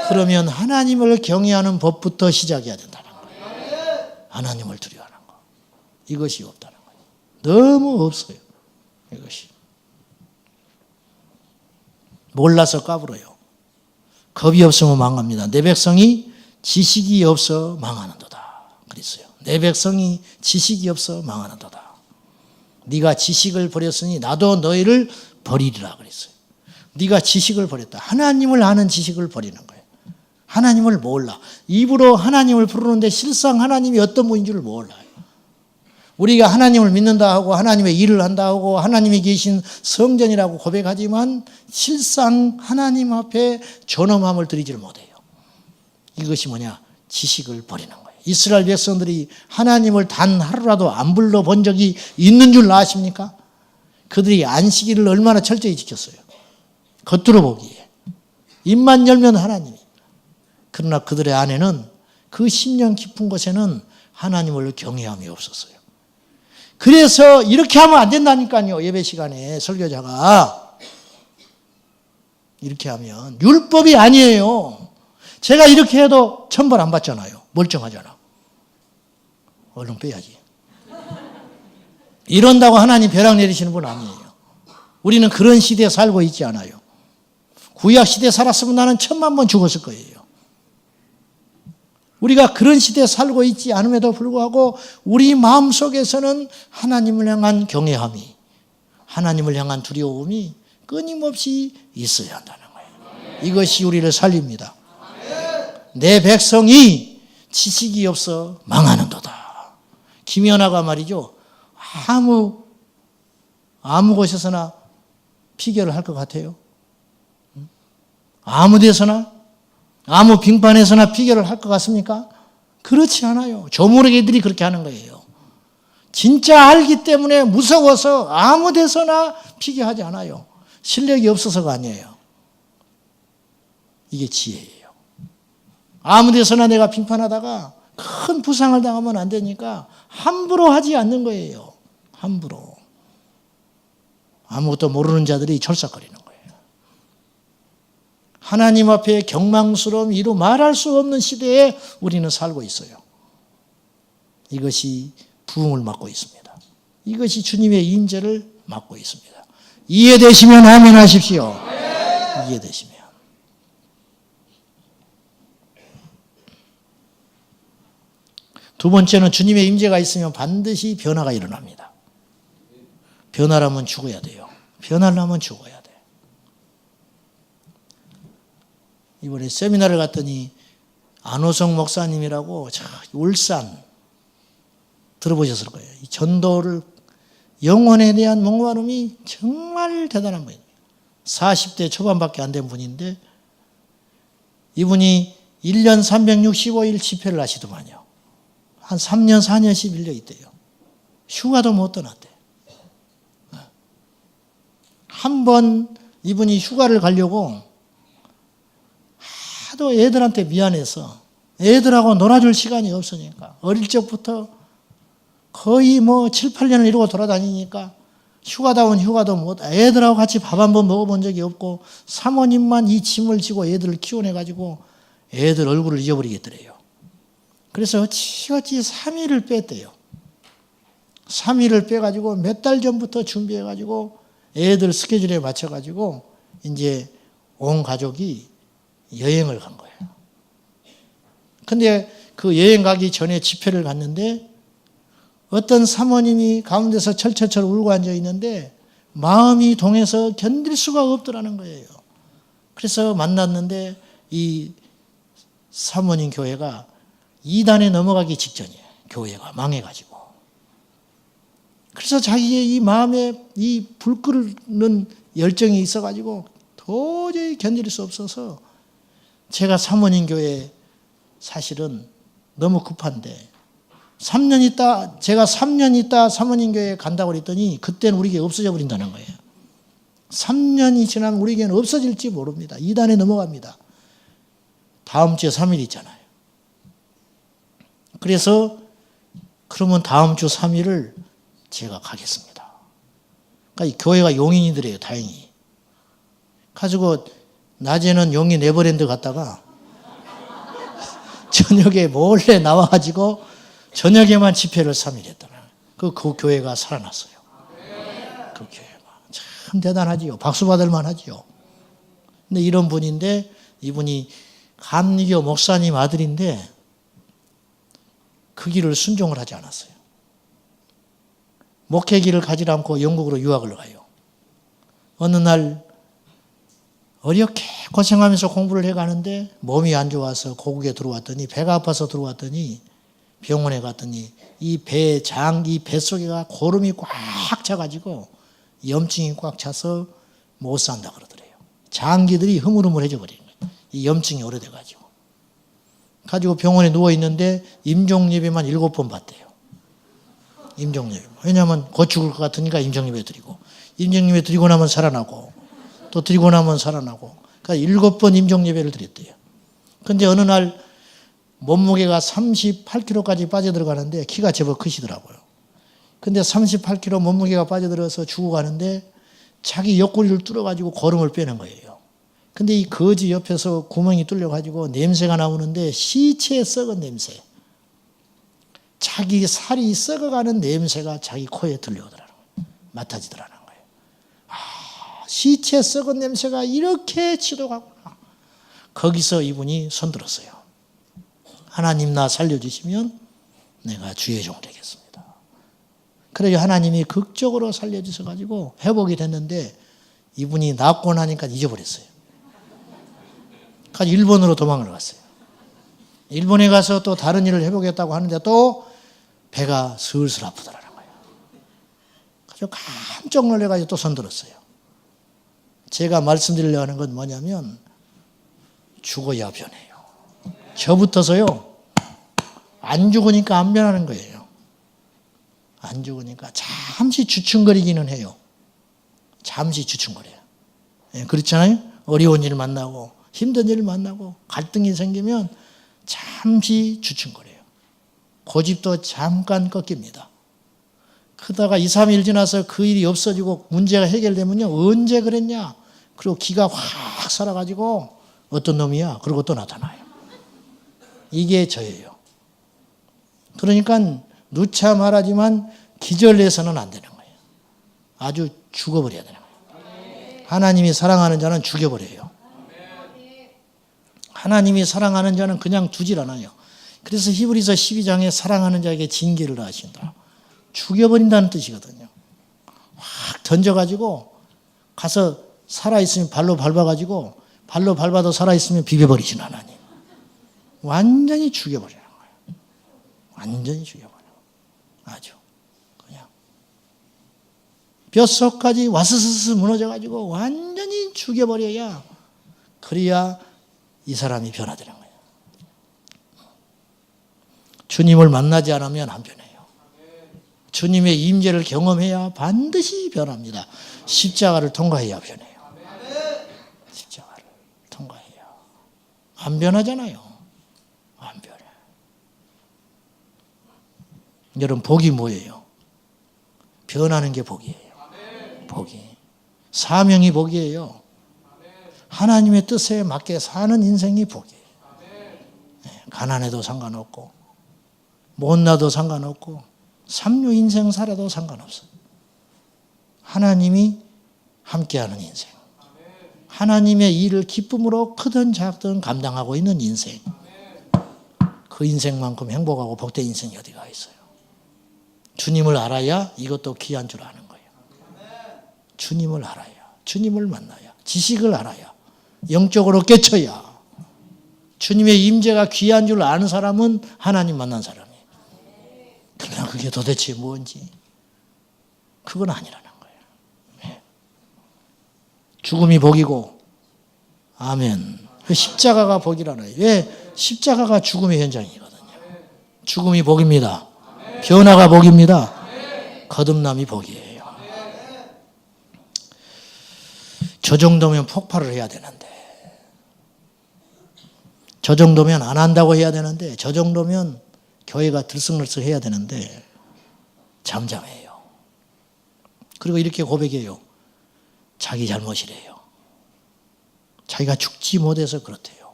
그러면 하나님을 경외하는 법부터 시작해야 된다는 거예요. 하나님을 두려워하는 거. 이것이 없다는 거예요. 너무 없어요. 이것이. 몰라서 까불어요. 겁이 없으면 망합니다. 내 백성이 지식이 없어 망하는도다. 그랬어요. 내 백성이 지식이 없어 망하는도다. 네가 지식을 버렸으니 나도 너희를 버리리라 그랬어요. 네가 지식을 버렸다. 하나님을 아는 지식을 버리는 거예요. 하나님을 몰라. 입으로 하나님을 부르는데 실상 하나님이 어떤 분인 줄 몰라요. 우리가 하나님을 믿는다 하고 하나님의 일을 한다 하고 하나님이 계신 성전이라고 고백하지만 실상 하나님 앞에 존엄함을 드리지를 못해요. 이것이 뭐냐? 지식을 버리는 거예요. 이스라엘 백성들이 하나님을 단 하루라도 안 불러본 적이 있는 줄 아십니까? 그들이 안식일을 얼마나 철저히 지켰어요. 겉으로 보기에. 입만 열면 하나님이. 그러나 그들의 안에는 그 심령 깊은 곳에는 하나님을 경외함이 없었어요. 그래서 이렇게 하면 안 된다니까요. 예배 시간에 설교자가 이렇게 하면 율법이 아니에요. 제가 이렇게 해도 천벌 안 받잖아요. 멀쩡하잖아. 얼른 빼야지. 이런다고 하나님 벼락 내리시는 분 아니에요. 우리는 그런 시대에 살고 있지 않아요. 구약 시대에 살았으면 나는 1000만 번 죽었을 거예요. 우리가 그런 시대에 살고 있지 않음에도 불구하고 우리 마음속에서는 하나님을 향한 경외함이, 하나님을 향한 두려움이 끊임없이 있어야 한다는 거예요. 이것이 우리를 살립니다. 내 백성이 지식이 없어 망하는도다. 김연아가 말이죠. 아무 곳에서나 피결을 할 것 같아요. 아무 데서나 아무 빙판에서나 피결을 할 것 같습니까? 그렇지 않아요. 조무르기들이 그렇게 하는 거예요. 진짜 알기 때문에 무서워서 아무 데서나 피결하지 않아요. 실력이 없어서가 아니에요. 이게 지혜예요. 아무 데서나 내가 빙판하다가 큰 부상을 당하면 안 되니까 함부로 하지 않는 거예요. 함부로. 아무것도 모르는 자들이 철썩거리는 거예요. 하나님 앞에 경망스러움 이루 말할 수 없는 시대에 우리는 살고 있어요. 이것이 부흥을 맡고 있습니다. 이것이 주님의 임재를 맡고 있습니다. 이해되시면 아멘 하십시오. 이해되시면. 두 번째는 주님의 임재가 있으면 반드시 변화가 일어납니다. 변화라면 죽어야 돼요. 변하려면 죽어야 돼요. 이번에 세미나를 갔더니 안호성 목사님이라고 울산 들어보셨을 거예요. 이 전도를 영혼에 대한 목마름이 정말 대단한 분이에요. 40대 초반밖에 안 된 분인데 이분이 1년 365일 집회를 하시더만요. 한 3년 4년씩 밀려 있대요. 휴가도 못 떠났대. 한 번 이분이 휴가를 가려고 하도 애들한테 미안해서 애들하고 놀아줄 시간이 없으니까 어릴 적부터 거의 7, 8년을 이러고 돌아다니니까 휴가도 못, 애들하고 같이 밥 한 번 먹어본 적이 없고, 사모님만 이 짐을 지고 애들을 키워내가지고 애들 얼굴을 잊어버리겠더래요. 그래서 어찌어찌 3일을 뺐대요. 3일을 빼가지고 몇 달 전부터 준비해가지고 애들 스케줄에 맞춰가지고 이제 온 가족이 여행을 간 거예요. 근데 그 여행 가기 전에 집회를 갔는데 어떤 사모님이 가운데서 철철철 울고 앉아 있는데 마음이 동해서 견딜 수가 없더라는 거예요. 그래서 만났는데 이 사모님 교회가 2단에 넘어가기 직전이에요. 교회가 망해가지고. 그래서 자기의 이 마음에 이 불끄는 열정이 있어가지고 도저히 견딜 수 없어서 제가 사모님 교회 사실은 너무 급한데 3년 있다, 제가 3년 있다 사모님 교회에 간다고 그랬더니 그때는 우리 교회 없어져 버린다는 거예요. 3년이 지나면 우리 교회는 없어질지 모릅니다. 2단에 넘어갑니다. 다음 주에 3일 있잖아요. 그래서 그러면 다음 주 3일을 제가 가겠습니다. 그러니까 이 교회가 용인이더래요, 다행히. 가지고 낮에는 용인 에버랜드 갔다가 저녁에 몰래 나와가지고 저녁에만 집회를 3일 했더라. 그 교회가 살아났어요. 그 교회가. 참 대단하지요. 박수 받을 만하지요. 근데 이런 분인데 이분이 감리교 목사님 아들인데 그 길을 순종을 하지 않았어요. 목회 길을 가지 않고 영국으로 유학을 가요. 어느 날 어렵게 고생하면서 공부를 해가는데 몸이 안 좋아서 고국에 들어왔더니 배가 아파서 들어왔더니 병원에 갔더니 이 뱃속에가 고름이 꽉 차가지고 염증이 꽉 차서 못 산다 그러더래요. 장기들이 흐물흐물해져 버리는 거예요. 이 염증이 오래돼가지고. 가지고 병원에 누워있는데 임종예배만 7번 받대요. 임종예배. 왜냐하면 곧 죽을 것 같으니까 임종예배 드리고, 임종예배 드리고 나면 살아나고, 또 드리고 나면 살아나고, 그러니까 7번 임종예배를 드렸대요. 근데 어느 날 몸무게가 38kg까지 빠져들어가는데 키가 제법 크시더라고요. 근데 38kg 몸무게가 빠져들어서 죽어가는데 자기 옆구리를 뚫어가지고 거름을 빼는 거예요. 근데 이 거지 옆에서 구멍이 뚫려가지고 냄새가 나오는데 시체에 썩은 냄새. 자기 살이 썩어가는 냄새가 자기 코에 들려오더라는 거예요. 맡아지더라는 거예요. 시체 썩은 냄새가 이렇게 지독하구나. 거기서 이분이 손들었어요. 하나님 나 살려주시면 내가 주의 종 되겠습니다. 그래서 하나님이 극적으로 살려주셔가지고 회복이 됐는데 이분이 낫고 나니까 잊어버렸어요. 그래서 일본으로 도망을 갔어요. 일본에 가서 또 다른 일을 해보겠다고 하는데 또 배가 슬슬 아프더라는 거예요. 그래서 깜짝 놀래가지고 또 손들었어요. 제가 말씀드리려고 하는 건 뭐냐면 죽어야 변해요. 저부터서요. 안 죽으니까 안 변하는 거예요. 안 죽으니까 잠시 주춤거리기는 해요. 잠시 주춤거려요. 예, 그렇잖아요. 어려운 일 만나고 힘든 일 만나고 갈등이 생기면 잠시 주춤거려요. 고집도 잠깐 꺾입니다. 그러다가 2, 3일 지나서 그 일이 없어지고 문제가 해결되면요. 언제 그랬냐? 그리고 기가 확 살아가지고 어떤 놈이야? 그러고 또 나타나요. 이게 저예요. 그러니까 누차 말하지만 기절해서는 안 되는 거예요. 아주 죽어버려야 되는 거예요. 하나님이 사랑하는 자는 죽여버려요. 하나님이 사랑하는 자는 그냥 두질 않아요. 그래서 히브리서 12장에 사랑하는 자에게 징계를 하신다. 죽여버린다는 뜻이거든요. 확 던져가지고 가서 살아있으면 발로 밟아가지고 발로 밟아도 살아있으면 비벼버리신 하나님. 완전히 죽여버리는 거예요. 완전히 죽여버려요. 아주 그냥 뼛속까지 와스스스 무너져가지고 완전히 죽여버려야 그래야 이 사람이 변화되는 거예요. 주님을 만나지 않으면 안 변해요. 주님의 임재를 경험해야 반드시 변합니다. 십자가를 통과해야 변해요. 십자가를 통과해야. 안 변하잖아요. 안 변해. 여러분 복이 뭐예요? 변하는 게 복이에요. 복이. 사명이 복이에요. 하나님의 뜻에 맞게 사는 인생이 복이에요. 가난해도 상관없고 못나도 상관없고 삼류 인생 살아도 상관없어요. 하나님이 함께하는 인생. 하나님의 일을 기쁨으로 크든 작든 감당하고 있는 인생. 그 인생만큼 행복하고 복된 인생이 어디가 있어요. 주님을 알아야 이것도 귀한 줄 아는 거예요. 주님을 알아야, 주님을 만나야, 지식을 알아야, 영적으로 깨쳐야. 주님의 임재가 귀한 줄 아는 사람은 하나님 만난 사람이에요. 그러나 그게 도대체 뭔지 그건 아니라는 거예요. 네. 죽음이 복이고, 아멘. 십자가가 복이라는 거예요. 왜? 십자가가 죽음의 현장이거든요. 죽음이 복입니다. 변화가 복입니다. 거듭남이 복이에요. 저 정도면 폭발을 해야 되는데, 저 정도면 안 한다고 해야 되는데, 저 정도면 교회가 들썩들썩 해야 되는데 잠잠해요. 그리고 이렇게 고백해요. 자기 잘못이래요. 자기가 죽지 못해서 그렇대요.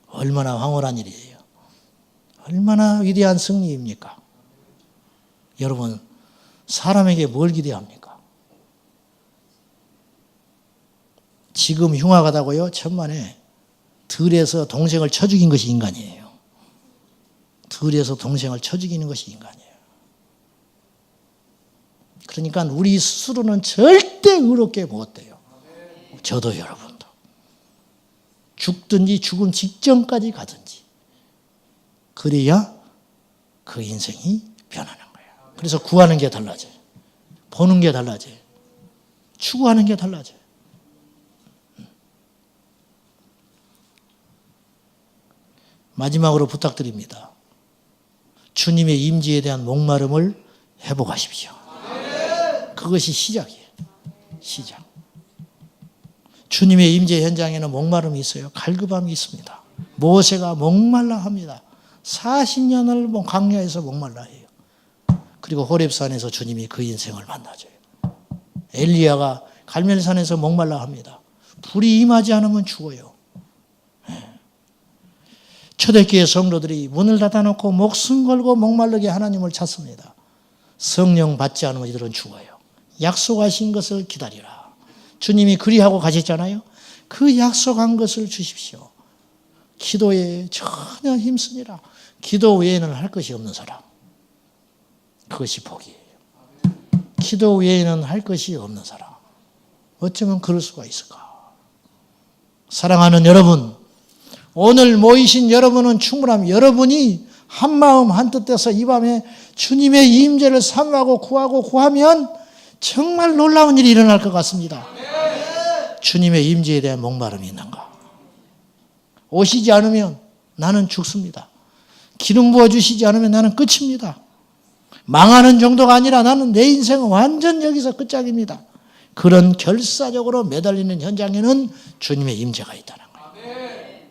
얼마나 황홀한 일이에요. 얼마나 위대한 승리입니까? 여러분, 사람에게 뭘 기대합니까? 지금 흉악하다고요? 천만에 들에서 동생을 쳐 죽인 것이 인간이에요. 들에서 동생을 쳐 죽이는 것이 인간이에요. 그러니까 우리 스스로는 절대 의롭게 못 돼요. 저도 여러분도. 죽든지 죽음 직전까지 가든지. 그래야 그 인생이 변하는 거예요. 그래서 구하는 게 달라져요. 보는 게 달라져요. 추구하는 게 달라져요. 마지막으로 부탁드립니다. 주님의 임재에 대한 목마름을 회복하십시오. 그것이 시작이에요. 시작. 주님의 임재 현장에는 목마름이 있어요. 갈급함이 있습니다. 모세가 목말라 합니다. 40년을 광야에서 목말라 해요. 그리고 호렙산에서 주님이 그 인생을 만나줘요. 엘리야가 갈멜산에서 목말라 합니다. 불이 임하지 않으면 죽어요. 초대교회 성도들이 문을 닫아놓고 목숨 걸고 목마르게 하나님을 찾습니다. 성령 받지 않으면 이들은 죽어요. 약속하신 것을 기다리라. 주님이 그리하고 가셨잖아요. 그 약속한 것을 주십시오. 기도에 전혀 힘쓰니라. 기도 외에는 할 것이 없는 사람. 그것이 복이에요. 기도 외에는 할 것이 없는 사람. 어쩌면 그럴 수가 있을까? 사랑하는 여러분, 오늘 모이신 여러분은 충분합니다. 여러분이 한마음 한뜻 돼서 이 밤에 주님의 임재를 사모하고 구하면 정말 놀라운 일이 일어날 것 같습니다. 주님의 임재에 대한 목마름이 있는가? 오시지 않으면 나는 죽습니다. 기름 부어주시지 않으면 나는 끝입니다. 망하는 정도가 아니라 나는 내 인생은 완전 여기서 끝장입니다. 그런 결사적으로 매달리는 현장에는 주님의 임재가 있다는 거예요.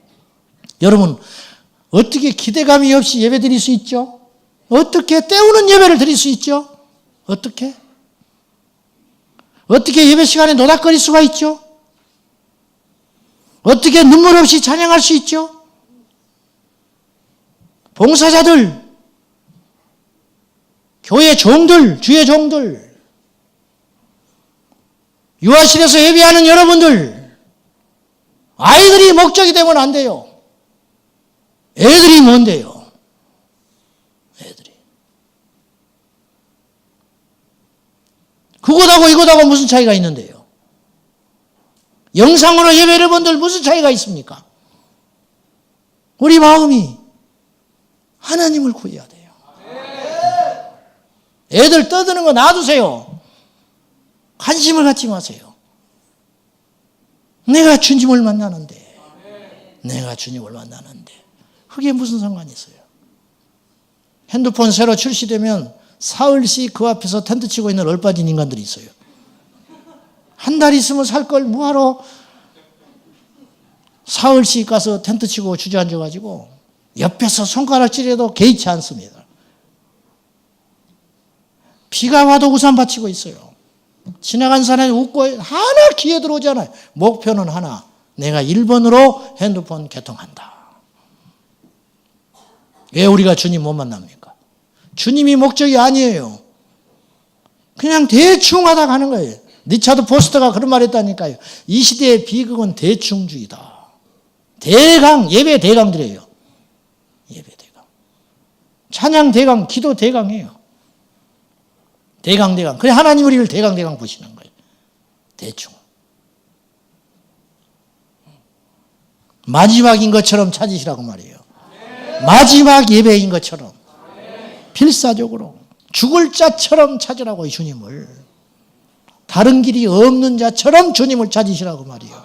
여러분, 어떻게 기대감이 없이 예배 드릴 수 있죠? 어떻게 때우는 예배를 드릴 수 있죠? 어떻게 예배 시간에 노닥거릴 수가 있죠? 어떻게 눈물 없이 찬양할 수 있죠? 봉사자들, 교회 종들, 주의 종들, 유아실에서 예배하는 여러분들, 아이들이 목적이 되면 안 돼요. 애들이 뭔데요? 애들이. 그것하고 이것하고 무슨 차이가 있는데요? 영상으로 예배를 본들 무슨 차이가 있습니까? 우리 마음이 하나님을 구해야 돼요. 애들 떠드는 거 놔두세요. 관심을 갖지 마세요. 내가 주님을 만나는데, 그게 무슨 상관이 있어요? 핸드폰 새로 출시되면 사흘씩 그 앞에서 텐트 치고 있는 얼빠진 인간들이 있어요. 한 달 있으면 살 걸 뭐하러 사흘씩 가서 텐트 치고 주저앉아가지고 옆에서 손가락질해도 개의치 않습니다. 비가 와도 우산 받치고 있어요. 지나간 사람이 웃고 하나 귀에 들어오잖아요. 목표는 하나. 내가 1번으로 핸드폰 개통한다. 왜 우리가 주님 못 만납니까? 주님이 목적이 아니에요. 그냥 대충 하다 가는 거예요. 리차드 포스터가 그런 말 했다니까요. 이 시대의 비극은 대충주의다. 대강, 예배 대강들이에요. 예배 대강. 찬양 대강, 기도 대강이에요. 대강. 그래 하나님 우리를 대강 보시는 거예요. 대충. 마지막인 것처럼 찾으시라고 말이에요. 마지막 예배인 것처럼. 필사적으로. 죽을 자처럼 찾으라고 주님을. 다른 길이 없는 자처럼 주님을 찾으시라고 말이에요.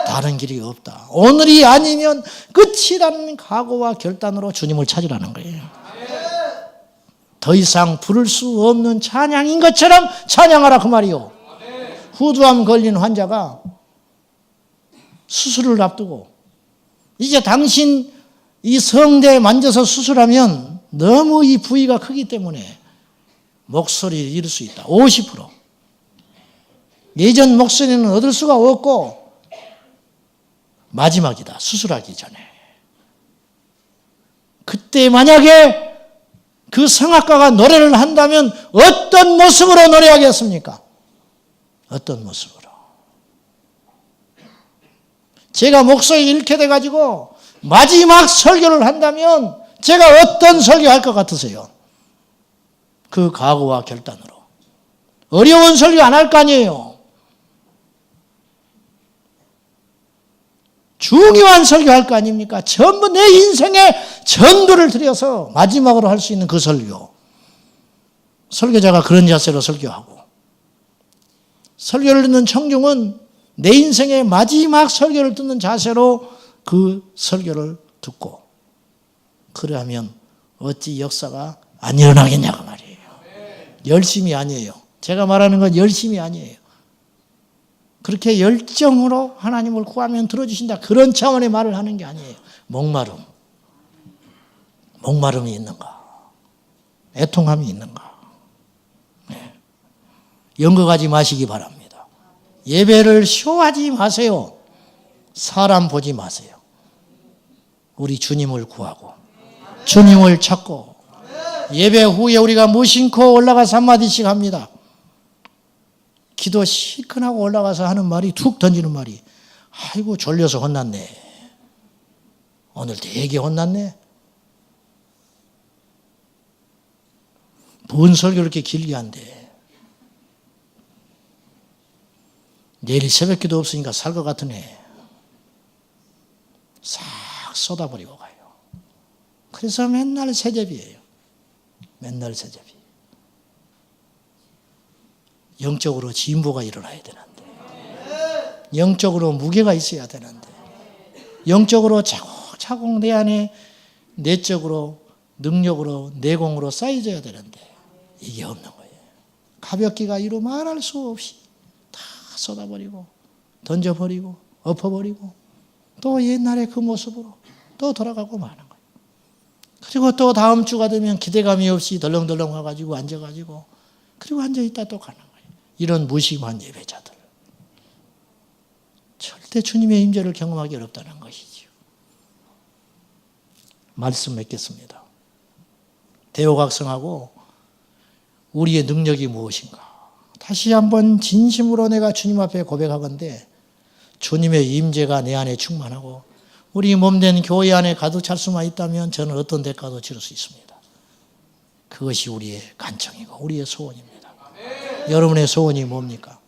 다른 길이 없다. 오늘이 아니면 끝이라는 각오와 결단으로 주님을 찾으라는 거예요. 더 이상 부를 수 없는 찬양인 것처럼 찬양하라 그 말이요. 후두암 걸린 환자가 수술을 앞두고 이제 당신 이 성대에 만져서 수술하면 너무 이 부위가 크기 때문에 목소리를 잃을 수 있다. 50%. 예전 목소리는 얻을 수가 없고 마지막이다. 수술하기 전에. 그때 만약에 그 성악가가 노래를 한다면 어떤 모습으로 노래하겠습니까? 어떤 모습으로? 제가 목소리 잃게 돼가지고 마지막 설교를 한다면 제가 어떤 설교할 것 같으세요? 그 각오와 결단으로. 어려운 설교 안 할 거 아니에요. 중요한 설교할 거 아닙니까? 전부 내 인생에 전부를 들여서 마지막으로 할 수 있는 그 설교. 설교자가 그런 자세로 설교하고 설교를 듣는 청중은 내 인생의 마지막 설교를 듣는 자세로 그 설교를 듣고 그러면 어찌 역사가 안 일어나겠냐고 말이에요. 열심이 아니에요. 제가 말하는 건 열심이 아니에요. 그렇게 열정으로 하나님을 구하면 들어주신다. 그런 차원의 말을 하는 게 아니에요. 목마름이 있는가? 애통함이 있는가? 네. 연극하지 마시기 바랍니다. 예배를 쇼하지 마세요. 사람 보지 마세요. 우리 주님을 구하고 주님을 찾고 예배 후에 우리가 무심코 올라가서 한마디씩 합니다. 기도 시큰하고 올라가서 하는 말이 툭 던지는 말이 아이고 졸려서 혼났네. 오늘 되게 혼났네. 뭔 설교를 이렇게 길게 한대. 내일 새벽기도 없으니까 살 것 같으네. 싹 쏟아버리고 가요. 그래서 맨날 세제비예요. 맨날 세제비. 영적으로 진보가 일어나야 되는데 영적으로 무게가 있어야 되는데 영적으로 차곡차곡 내 안에 내적으로 능력으로 내공으로 쌓여져야 되는데 이게 없는 거예요. 가볍기가 이루 말할 수 없이 다 쏟아버리고 던져버리고 엎어버리고 또 옛날의 그 모습으로 또 돌아가고 마는 거예요. 그리고 또 다음 주가 되면 기대감이 없이 덜렁덜렁 와가지고 앉아가지고 그리고 앉아있다 또 가는 거예요. 이런 무심한 예배자들. 절대 주님의 임재를 경험하기 어렵다는 것이지요. 말씀 맺겠습니다. 대호각성하고 우리의 능력이 무엇인가. 다시 한번 진심으로 내가 주님 앞에 고백하건대 주님의 임재가 내 안에 충만하고 우리 몸된 교회 안에 가득 찰 수만 있다면 저는 어떤 대가도 치를 수 있습니다. 그것이 우리의 간청이고 우리의 소원입니다. 여러분의 소원이 뭡니까?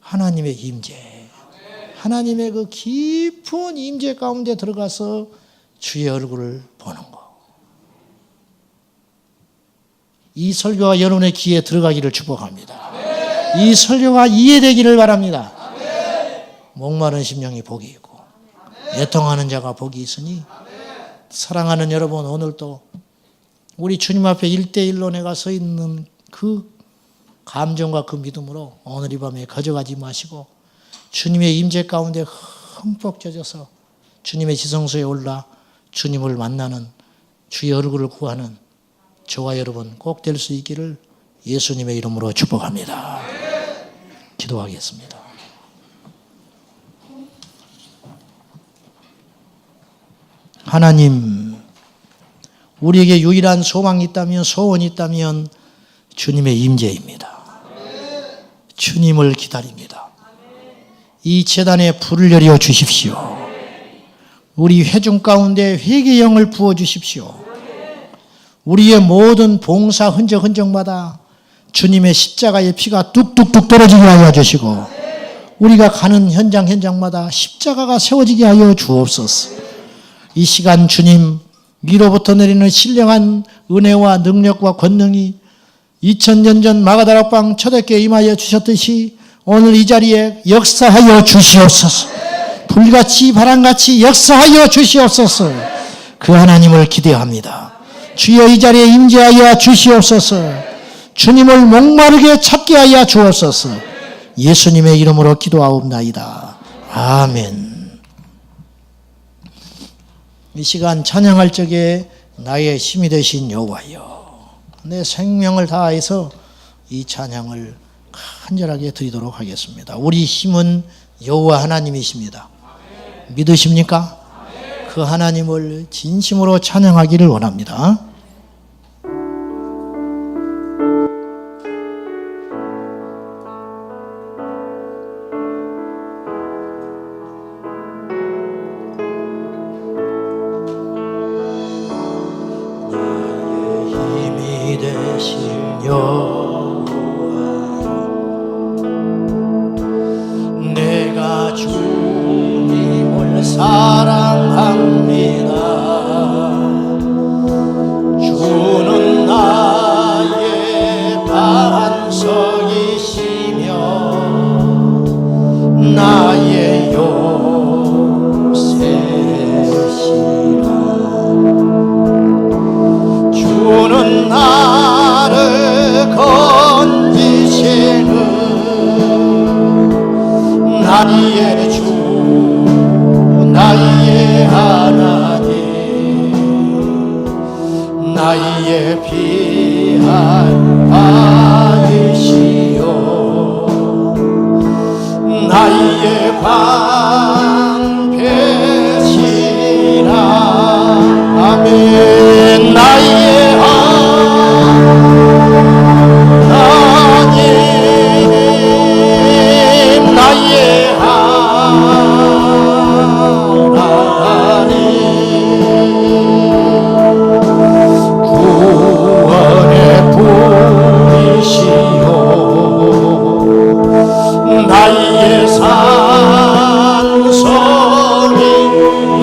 하나님의 임재. 하나님의 그 깊은 임재 가운데 들어가서 주의 얼굴을 보는 것. 이 설교가 여러분의 귀에 들어가기를 축복합니다. 이 설교가 이해되기를 바랍니다. 목마른 심령이 복이 있고 애통하는 자가 복이 있으니 사랑하는 여러분 오늘도 우리 주님 앞에 1대1로 내가 서 있는 그 감정과 그 믿음으로 오늘 이 밤에 거저가지 마시고 주님의 임재 가운데 흠뻑 젖어서 주님의 지성소에 올라 주님을 만나는 주의 얼굴을 구하는 저와 여러분 꼭 될 수 있기를 예수님의 이름으로 축복합니다. 기도하겠습니다. 하나님, 우리에게 유일한 소망이 있다면, 소원이 있다면 주님의 임재입니다. 주님을 기다립니다. 이 제단에 불을 내려 주십시오. 우리 회중 가운데 회개의 영을 부어 주십시오. 우리의 모든 봉사 흔적마다 주님의 십자가의 피가 뚝뚝뚝 떨어지게 하여 주시고, 우리가 가는 현장마다 십자가가 세워지게 하여 주옵소서. 이 시간 주님, 위로부터 내리는 신령한 은혜와 능력과 권능이 2000년 전 마가다락방 초대교회에 임하여 주셨듯이 오늘 이 자리에 역사하여 주시옵소서. 불같이 바람같이 역사하여 주시옵소서. 그 하나님을 기대합니다. 주여 이 자리에 임재하여 주시옵소서. 주님을 목마르게 찾게 하여 주옵소서. 예수님의 이름으로 기도하옵나이다. 아멘. 이 시간 찬양할 적에 나의 힘이 되신 여호와여, 내 생명을 다해서 이 찬양을 간절하게 드리도록 하겠습니다. 우리 힘은 여호와 하나님이십니다. 믿으십니까? 그 하나님을 진심으로 찬양하기를 원합니다. 내가 주님을 사랑합니다. 주는 나의 반석이시며 나의 요새시라. 주는 나를 건지시는 나의 주 나의 하나님, 나의 귀한 아이시여, 나의 방패시라. 아멘. 나의 하나님, 나의 하나님, 구원의 불이시여, 나의 산성이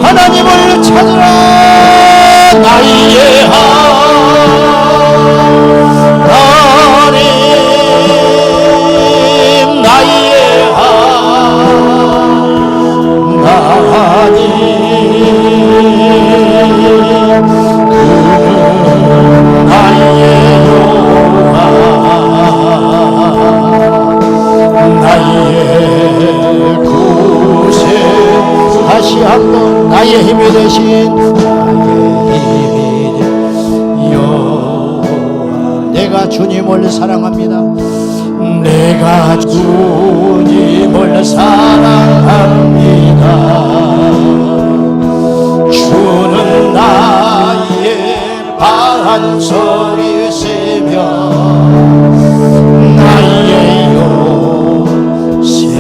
하나님을 찾으라. 나의 하나님, 나의 하나님, 그는 나의 여호와, 나의 구세. 다시 한번 나의 힘이 되신 여호와, 내가 주님을 사랑합니다. 내가 주님을 사랑합니다. 주는 나의 반석이시며 나의 요새시라.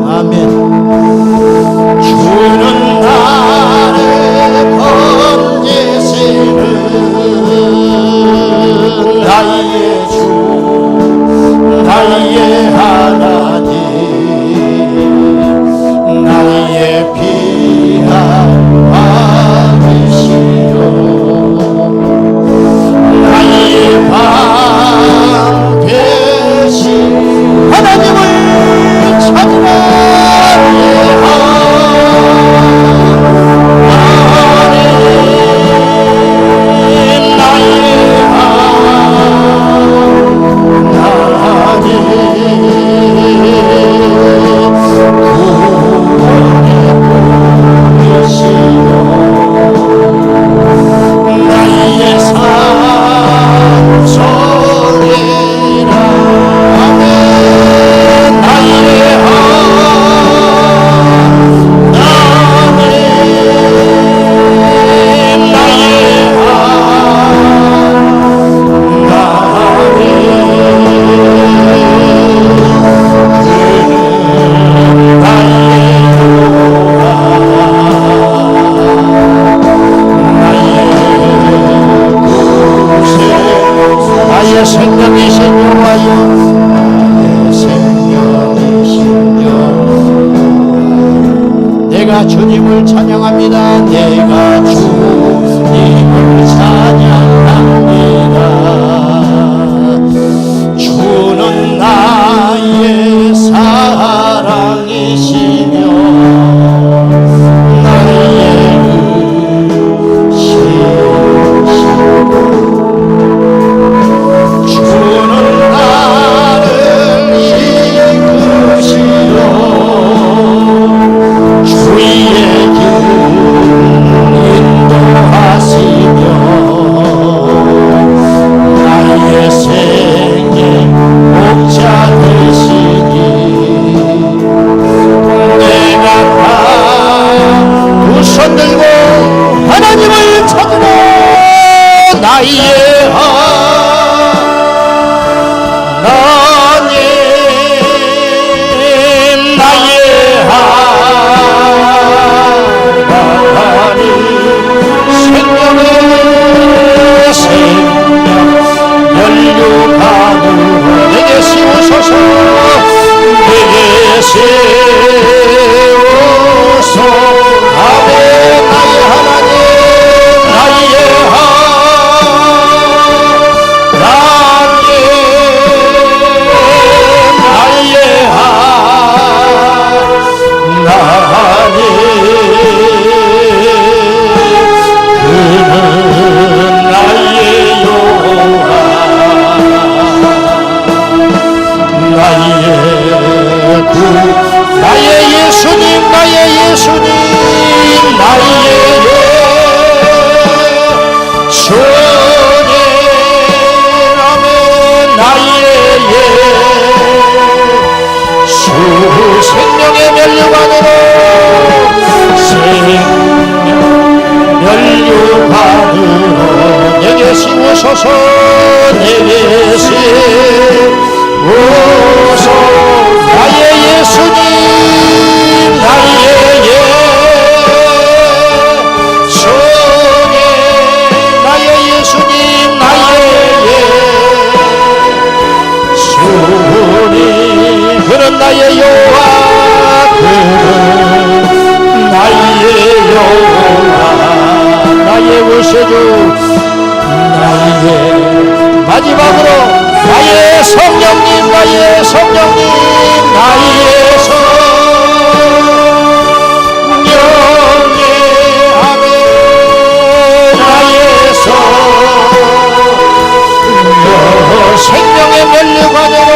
아멘. 주는 나를 건지시는 나의 주 나의 하나님, 나의 귀한 아이시여, 나의 생명이신 여호와여, 나의 생명이신 여호와, 내가 주님을 찬양합니다. 내가 주님을 찬양합니다. 주는 나의 사랑이시며 나의 의시시고, 주는 나를 이끄시어 주의 길 인도하시며 나의 생애 목자 되시니 내가 다 두 손 들고 하나님을 찾으러 나의 하나님, 나의 하나님, 생명의 생명 연료받으러 내게 씌우소서, 내게 씌우소. 아멘. 나의 하나님, 나의 하나님, 나의 하나님, 그는 나의 여호와, 나의 구, 나의 예수님, 나의 예수님, 나의 예수님, 아멘. 나의 예수, 생명의 면류관으로 생명 면류관으로 내게 씌우소서, 내게 씌우소. 나의 예수님, 나의 예수님, 나의 예수님, 나의 예수님, 그는 나의 여호와, 그는 나의 여호와, 나의 구세주, 나의 마지막으로 나의 성령님, 나의 성령님, 나의 성령님, 아멘. 나의 성령, 생명의 면류관으로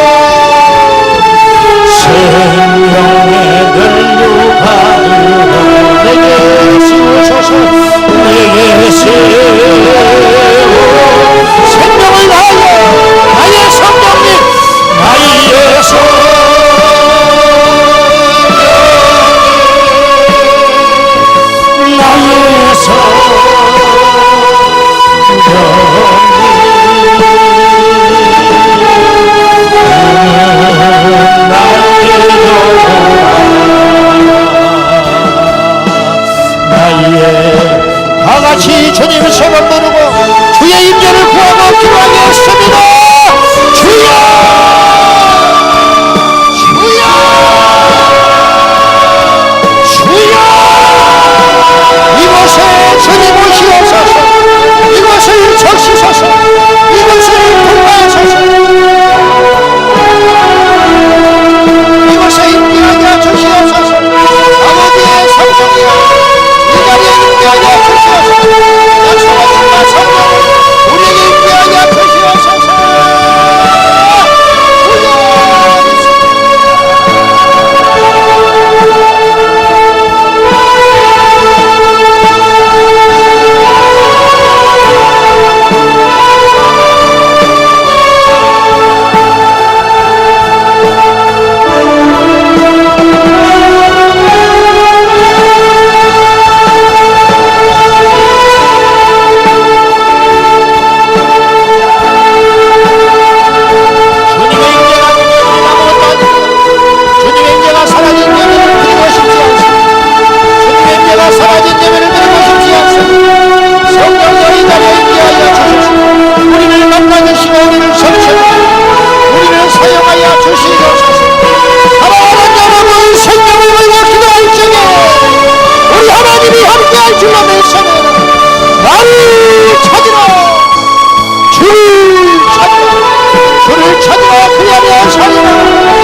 생명의 면류관으로 내게 씌우소서, 내게 생명을 다하여 나의 성령님, 나의 성령님, 나의 다같이 주님 손을 줄로 맹세하며 나를 찾으라. 주를 찾으라. 주를 찾으라. 그리하면 살리라.